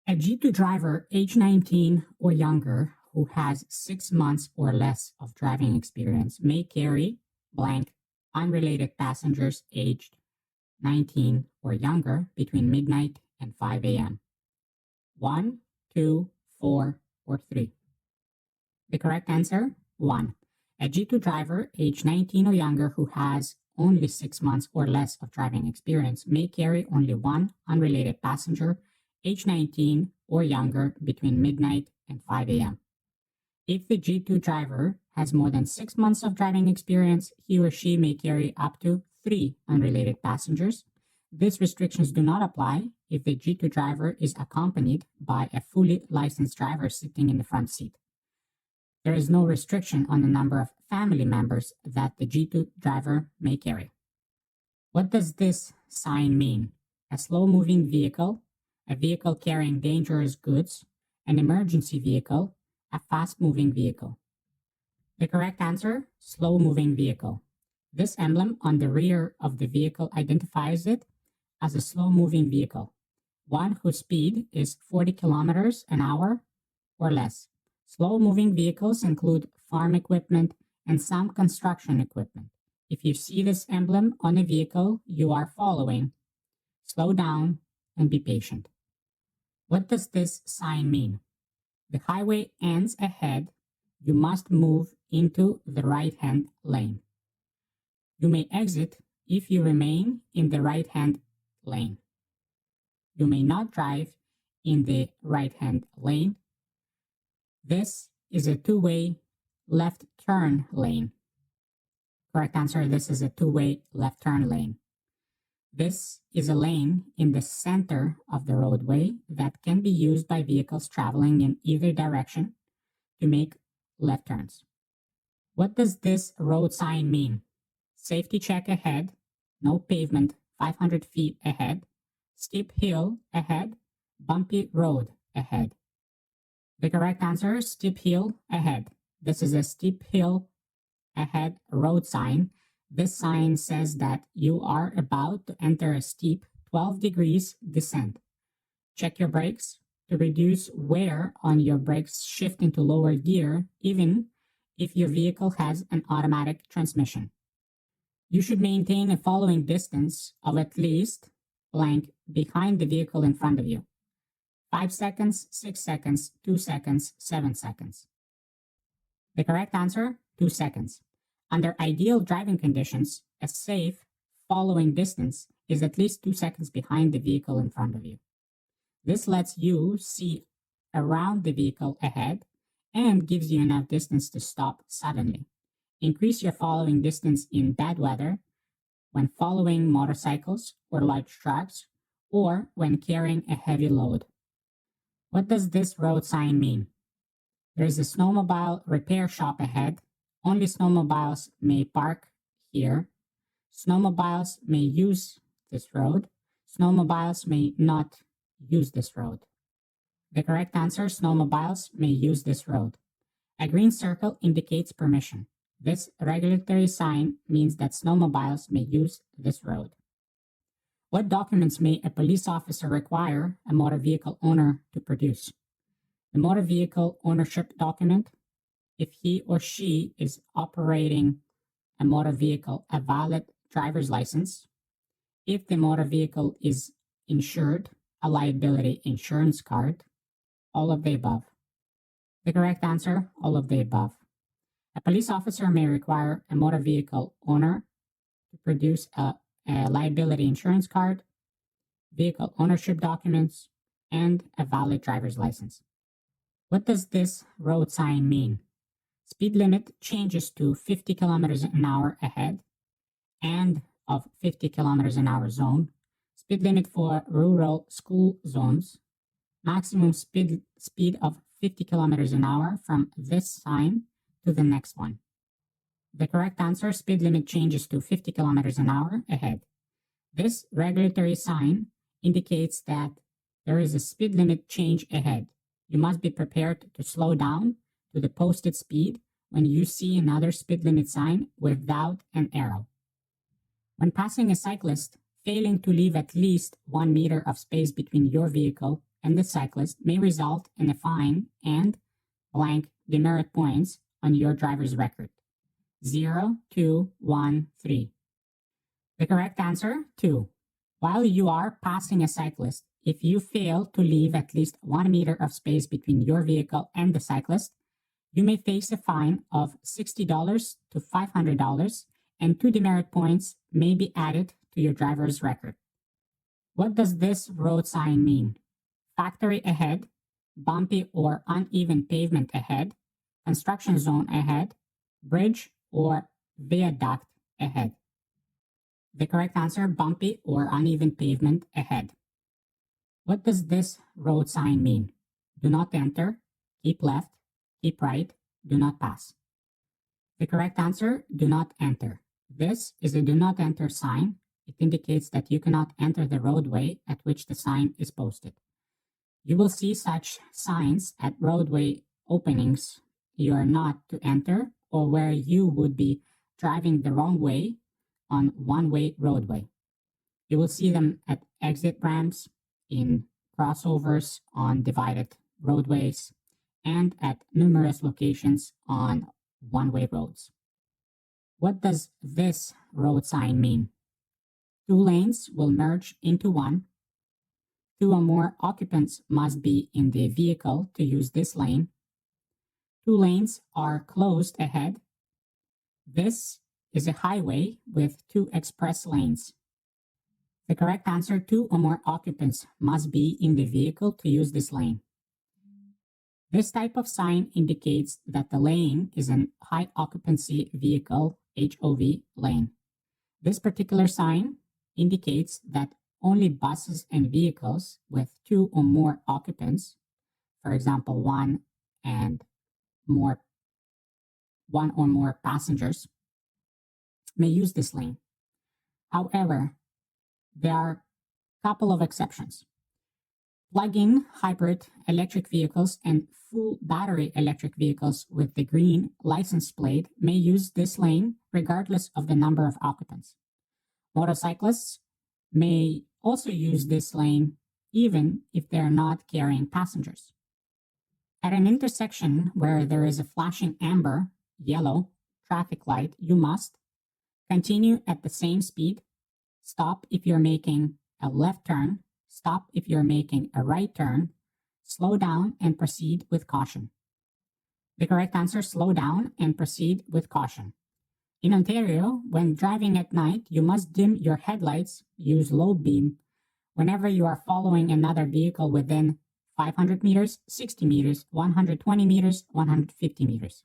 A G2 driver age 19 or younger who has 6 months or less of driving experience may carry blank unrelated passengers aged 19 or younger between midnight and 5 a.m. 1, 2, 4, or 3. The correct answer, 1. A G2 driver age 19 or younger who has only 6 months or less of driving experience may carry only one unrelated passenger age 19 or younger between midnight and 5 a.m. If the G2 driver has more than 6 months of driving experience, he or she may carry up to 3 unrelated passengers. These restrictions do not apply if the G2 driver is accompanied by a fully licensed driver sitting in the front seat. There is no restriction on the number of family members that the G2 driver may carry. What does this sign mean? A slow-moving vehicle, a vehicle carrying dangerous goods, an emergency vehicle, a fast-moving vehicle. The correct answer, slow-moving vehicle. This emblem on the rear of the vehicle identifies it as a slow-moving vehicle, one whose speed is 40 kilometers an hour or less. Slow-moving vehicles include farm equipment and some construction equipment. If you see this emblem on a vehicle you are following, slow down and be patient. What does this sign mean? The highway ends ahead. You must move into the right-hand lane. You may exit if you remain in the right-hand lane. You may not drive in the right-hand lane. This is a two-way left turn lane. Correct answer, this is a two-way left turn lane. This is a lane in the center of the roadway that can be used by vehicles traveling in either direction to make left turns. What does this road sign mean? Safety check ahead, no pavement 500 feet ahead, steep hill ahead, bumpy road ahead. The correct answer is steep hill ahead. This is a steep hill ahead road sign. This sign says that you are about to enter a steep 12 degrees descent. Check your brakes to reduce wear on your brakes, shift into lower gear, even if your vehicle has an automatic transmission. You should maintain a following distance of at least blank behind the vehicle in front of you. 5 seconds, 6 seconds, 2 seconds, 7 seconds. The correct answer, 2 seconds. Under ideal driving conditions, a safe following distance is at least 2 seconds behind the vehicle in front of you. This lets you see around the vehicle ahead and gives you enough distance to stop suddenly. Increase your following distance in bad weather, when following motorcycles or large trucks, or when carrying a heavy load. What does this road sign mean? There is a snowmobile repair shop ahead. Only snowmobiles may park here. Snowmobiles may use this road. Snowmobiles may not use this road. The correct answer, snowmobiles may use this road. A green circle indicates permission. This regulatory sign means that snowmobiles may use this road. What documents may a police officer require a motor vehicle owner to produce? The motor vehicle ownership document, if he or she is operating a motor vehicle, a valid driver's license, if the motor vehicle is insured, a liability insurance card, all of the above. The correct answer, all of the above. A police officer may require a motor vehicle owner to produce a liability insurance card, vehicle ownership documents, and a valid driver's license. What does this road sign mean? Speed limit changes to 50 kilometers an hour ahead and of 50 kilometers an hour zone. Speed limit for rural school zones. Maximum speed of 50 kilometers an hour from this sign to the next one. The correct answer, speed limit changes to 50 kilometers an hour ahead. This regulatory sign indicates that there is a speed limit change ahead. You must be prepared to slow down to the posted speed when you see another speed limit sign without an arrow. When passing a cyclist, failing to leave at least 1 meter of space between your vehicle and the cyclist may result in a fine and blank demerit points on your driver's record. 0, 2, 1, 3. The correct answer, 2. While you are passing a cyclist, if you fail to leave at least 1 meter of space between your vehicle and the cyclist, you may face a fine of $60 to $500, and 2 demerit points may be added to your driver's record. What does this road sign mean? Factory ahead, bumpy or uneven pavement ahead, construction zone ahead, bridge or viaduct ahead. The correct answer, bumpy or uneven pavement ahead. What does this road sign mean? Do not enter, keep left, keep right, do not pass. The correct answer, do not enter. This is a do not enter sign. It indicates that you cannot enter the roadway at which the sign is posted. You will see such signs at roadway openings you are not to enter, or where you would be driving the wrong way on one-way roadway. You will see them at exit ramps, in crossovers on divided roadways, and at numerous locations on one-way roads. What does this road sign mean? 2 lanes will merge into one. 2 or more occupants must be in the vehicle to use this lane. 2 lanes are closed ahead. This is a highway with 2 express lanes. The correct answer, 2 or more occupants must be in the vehicle to use this lane. This type of sign indicates that the lane is an high occupancy vehicle HOV lane. This particular sign indicates that only buses and vehicles with 2 or more occupants, for example, one or more passengers, may use this lane. However, there are a couple of exceptions. Plug-in hybrid electric vehicles and full battery electric vehicles with the green license plate may use this lane regardless of the number of occupants. Motorcyclists may also use this lane even if they are not carrying passengers. At an intersection where there is a flashing amber, yellow traffic light, you must continue at the same speed, stop if you're making a left turn, stop if you're making a right turn, slow down and proceed with caution. The correct answer, slow down and proceed with caution. In Ontario, when driving at night, you must dim your headlights, use low beam, whenever you are following another vehicle within 500 meters, 60 meters, 120 meters, 150 meters.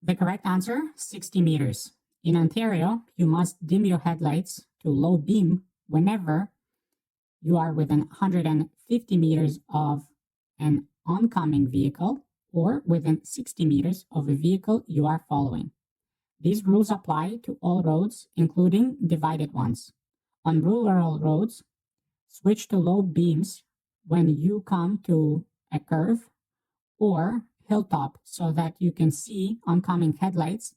The correct answer, 60 meters. In Ontario, you must dim your headlights to low beam whenever you are within 150 meters of an oncoming vehicle or within 60 meters of a vehicle you are following. These rules apply to all roads, including divided ones. On rural roads, switch to low beams when you come to a curve or hilltop so that you can see oncoming headlights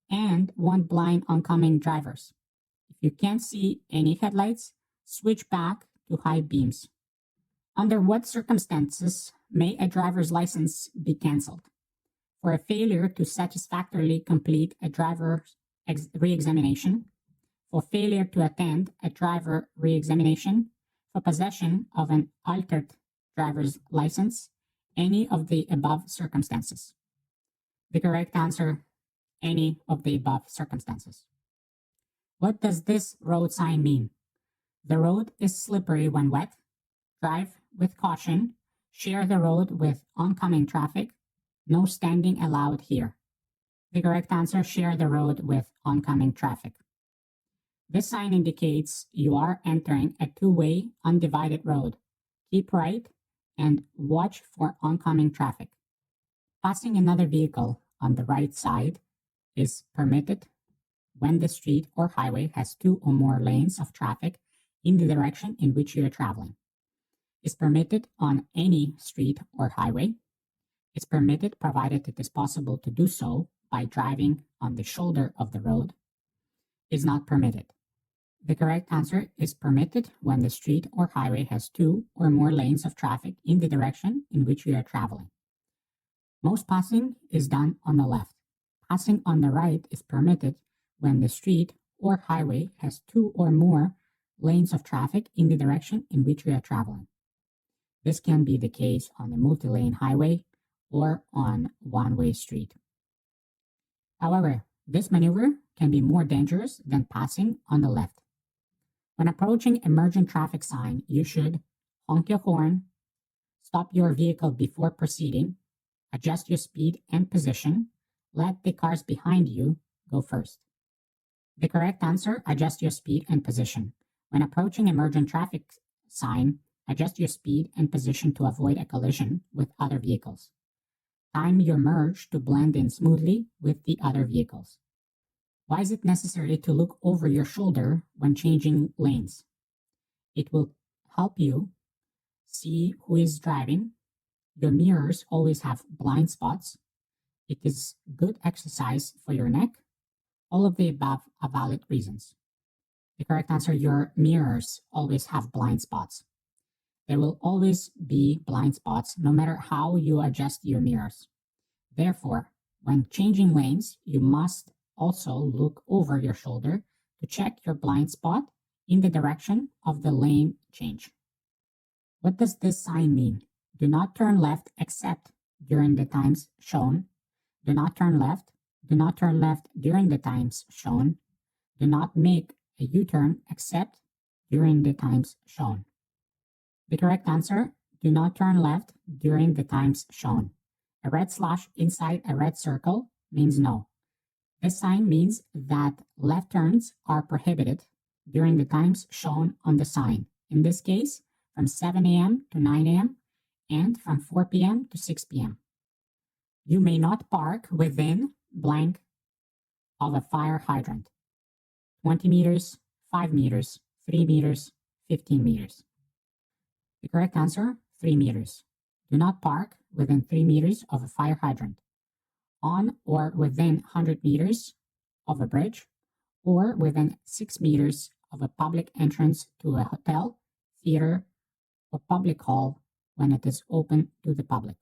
and one blind oncoming drivers. If you can't see any headlights, switch back to high beams. Under what circumstances may a driver's license be cancelled? For a failure to satisfactorily complete a driver's re-examination, for failure to attend a driver re-examination, for possession of an altered driver's license, any of the above circumstances. The correct answer, any of the above circumstances. What does this road sign mean? The road is slippery when wet. Drive with caution. Share the road with oncoming traffic. No standing allowed here. The correct answer, share the road with oncoming traffic. This sign indicates you are entering a two-way undivided road. Keep right and watch for oncoming traffic. Passing another vehicle on the right side is permitted when the street or highway has 2 or more lanes of traffic in the direction in which you are traveling. It's permitted on any street or highway. It's permitted provided it is possible to do so by driving on the shoulder of the road. Is not permitted. The correct answer is permitted when the street or highway has 2 or more lanes of traffic in the direction in which you are traveling. Most passing is done on the left. Passing on the right is permitted when the street or highway has 2 or more lanes of traffic in the direction in which we are traveling. This can be the case on a multi-lane highway or on one-way street. However, this maneuver can be more dangerous than passing on the left. When approaching a emergent traffic sign, you should honk your horn, stop your vehicle before proceeding, adjust your speed and position, let the cars behind you go first. The correct answer, adjust your speed and position. When approaching emergent traffic sign, adjust your speed and position to avoid a collision with other vehicles. Time your merge to blend in smoothly with the other vehicles. Why is it necessary to look over your shoulder when changing lanes? It will help you see who is driving. Your mirrors always have blind spots. It is good exercise for your neck. All of the above are valid reasons. The correct answer, your mirrors always have blind spots. There will always be blind spots no matter how you adjust your mirrors. Therefore, when changing lanes, you must also look over your shoulder to check your blind spot in the direction of the lane change. What does this sign mean? Do not turn left except during the times shown. Do not turn left. Do not turn left during the times shown. Do not make a U-turn except during the times shown. The correct answer, do not turn left during the times shown. A red slash inside a red circle means no. This sign means that left turns are prohibited during the times shown on the sign. In this case, from 7 a.m. to 9 a.m. and from 4 p.m. to 6 p.m. You may not park within blank of a fire hydrant. 20 meters, 5 meters, 3 meters, 15 meters. The correct answer, 3 meters. Do not park within 3 meters of a fire hydrant, on or within 100 meters of a bridge, or within 6 meters of a public entrance to a hotel, theater, or public hall when it is open to the public.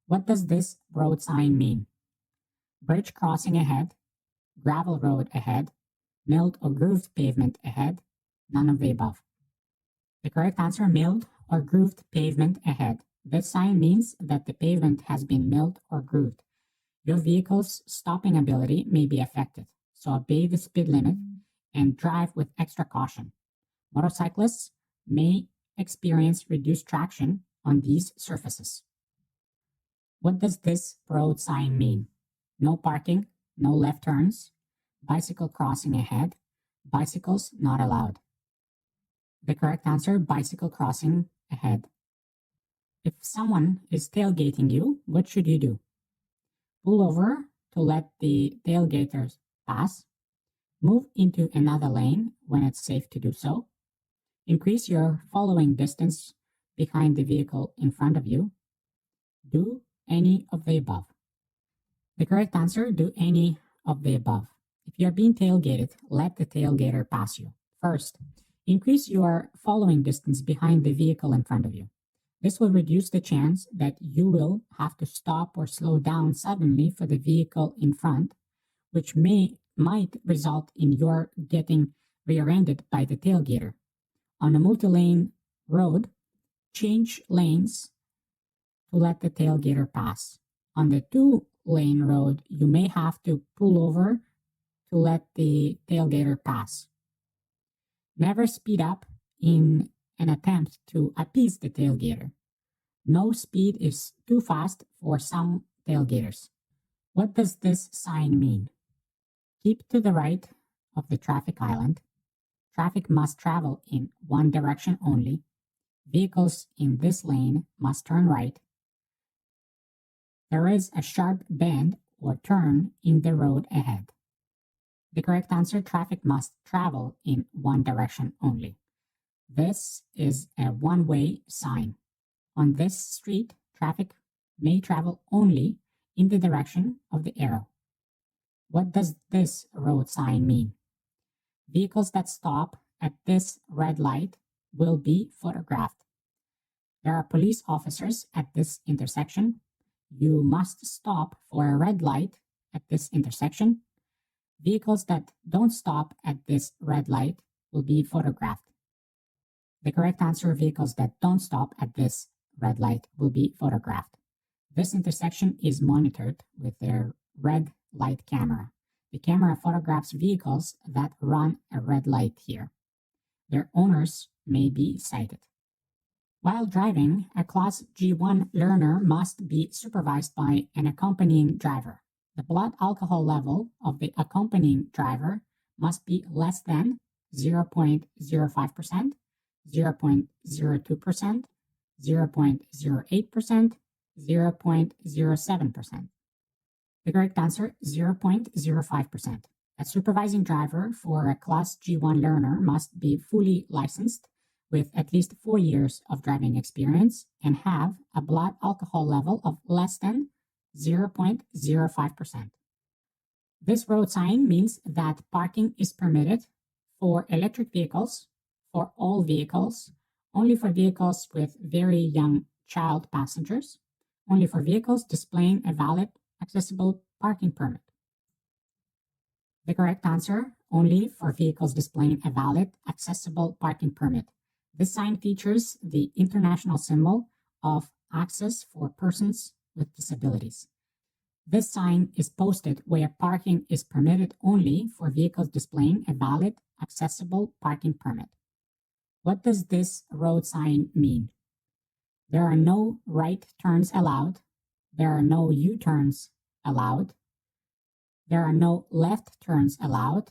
What does this road sign mean? Bridge crossing ahead, gravel road ahead, milled or grooved pavement ahead, none of the above. The correct answer, milled or grooved pavement ahead. This sign means that the pavement has been milled or grooved. Your vehicle's stopping ability may be affected, so obey the speed limit and drive with extra caution. Motorcyclists may experience reduced traction on these surfaces. What does this road sign mean? No parking, no left turns, bicycle crossing ahead, bicycles not allowed. The correct answer, bicycle crossing ahead. If someone is tailgating you, what should you do? Pull over to let the tailgaters pass. Move into another lane when it's safe to do so. Increase your following distance behind the vehicle in front of you. Do any of the above. The correct answer, do any of the above. If you are being tailgated, let the tailgater pass you. First, increase your following distance behind the vehicle in front of you. This will reduce the chance that you will have to stop or slow down suddenly for the vehicle in front, which might result in your getting rear-ended by the tailgater. On a multi-lane road, change lanes to let the tailgater pass. On the 2-lane road, you may have to pull over to let the tailgater pass. Never speed up in an attempt to appease the tailgater. No speed is too fast for some tailgaters. What does this sign mean? Keep to the right of the traffic island. Traffic must travel in one direction only. Vehicles in this lane must turn right. There is a sharp bend or turn in the road ahead. The correct answer, traffic must travel in one direction only. This is a one-way sign. On this street, traffic may travel only in the direction of the arrow. What does this road sign mean? Vehicles that stop at this red light will be photographed. There are police officers at this intersection. You must stop for a red light at this intersection. Vehicles that don't stop at this red light will be photographed. The correct answer, vehicles that don't stop at this red light will be photographed. This intersection is monitored with their red light camera. The camera photographs vehicles that run a red light here. Their owners may be cited. While driving, a Class G1 learner must be supervised by an accompanying driver. The blood alcohol level of the accompanying driver must be less than 0.05%, 0.02%, 0.08%, 0.07%. The correct answer, 0.05%. A supervising driver for a Class G1 learner must be fully licensed with at least 4 years of driving experience and have a blood alcohol level of less than 0.05%. This road sign means that parking is permitted for electric vehicles, for all vehicles, only for vehicles with very young child passengers, only for vehicles displaying a valid accessible parking permit. The correct answer, only for vehicles displaying a valid accessible parking permit. This sign features the international symbol of access for persons with disabilities. This sign is posted where parking is permitted only for vehicles displaying a valid accessible parking permit. What does this road sign mean? There are no right turns allowed. There are no U-turns allowed. There are no left turns allowed.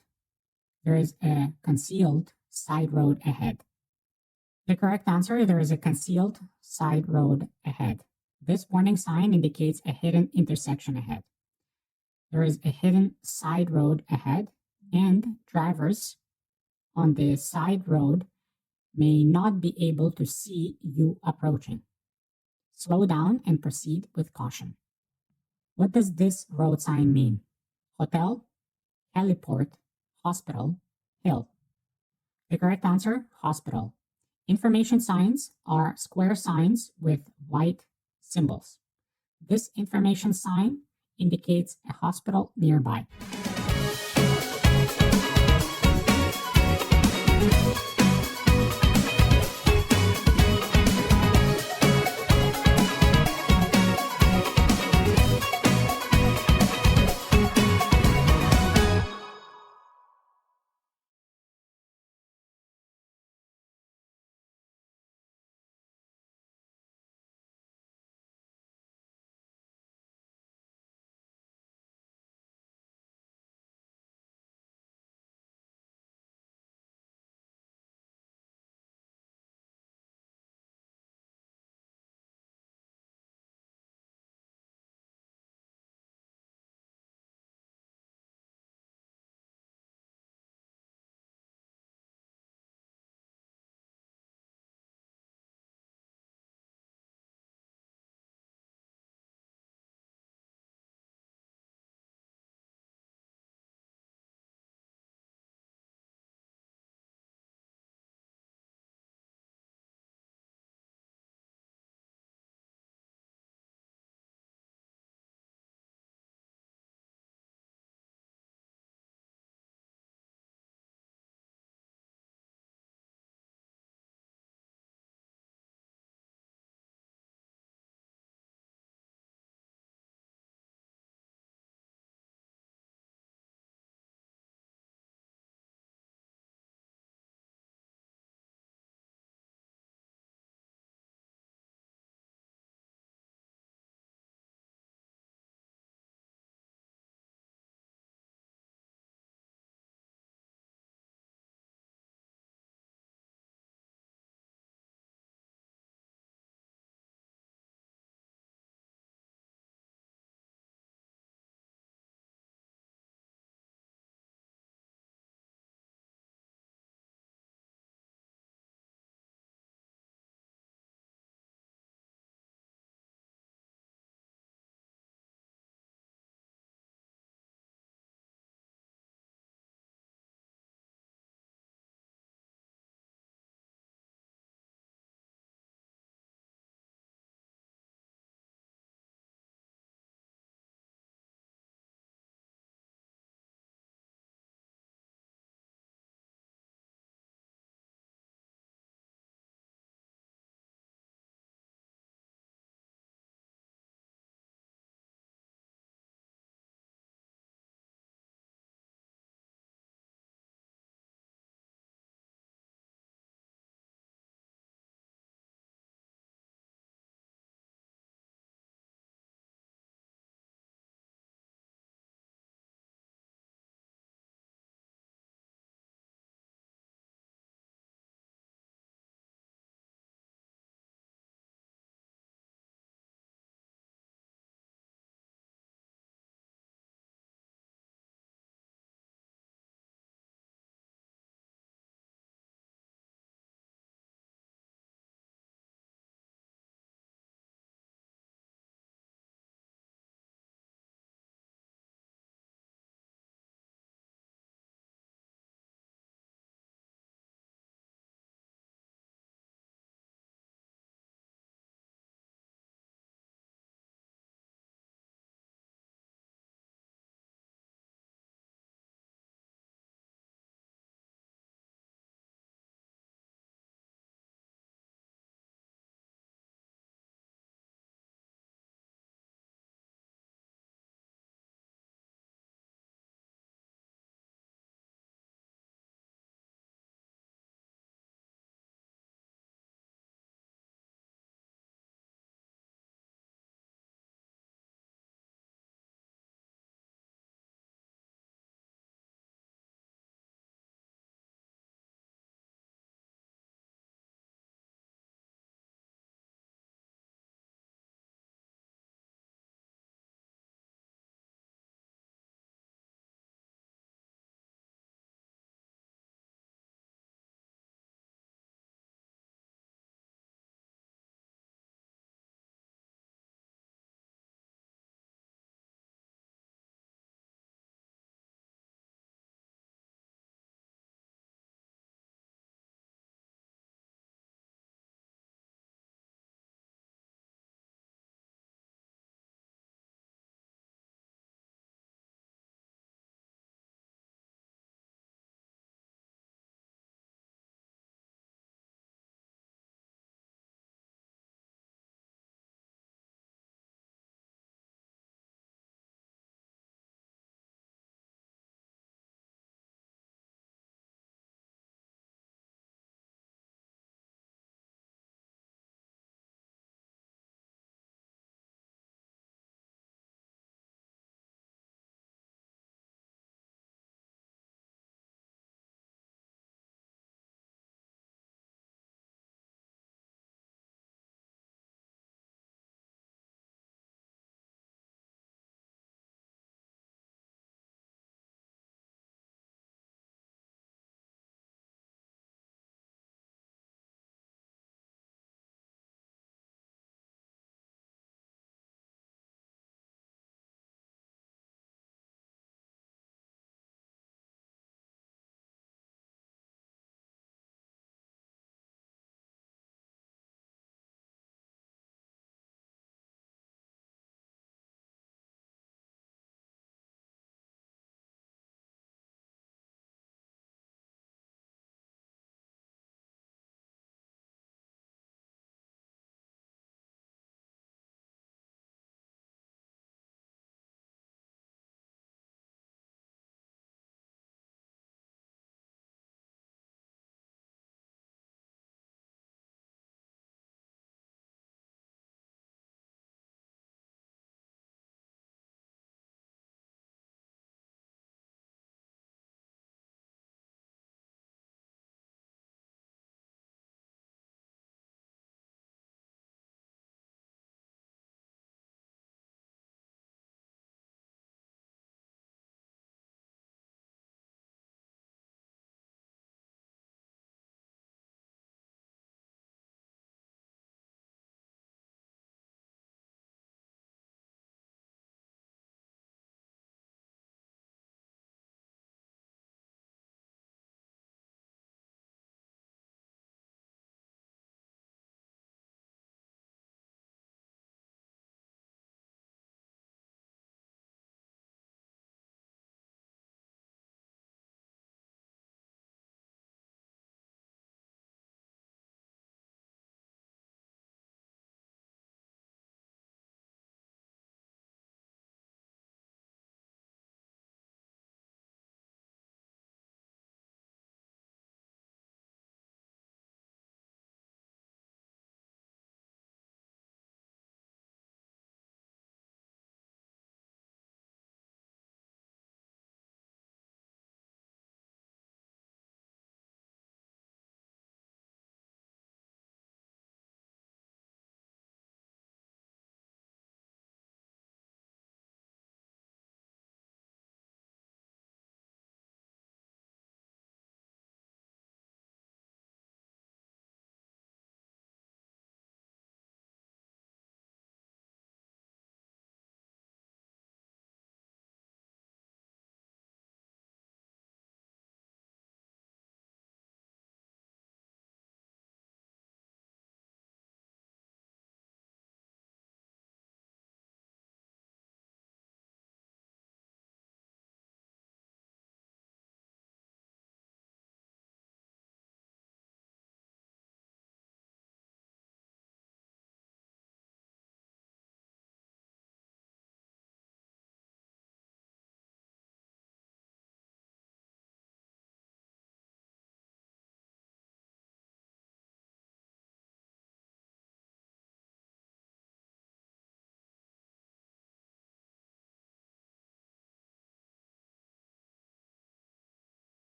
There is a concealed side road ahead. The correct answer, there is a concealed side road ahead. This warning sign indicates a hidden intersection ahead. There is a hidden side road ahead, and drivers on the side road may not be able to see you approaching. Slow down and proceed with caution. What does this road sign mean? Hotel, heliport, hospital, hill. The correct answer, hospital. Information signs are square signs with white symbols. This information sign indicates a hospital nearby.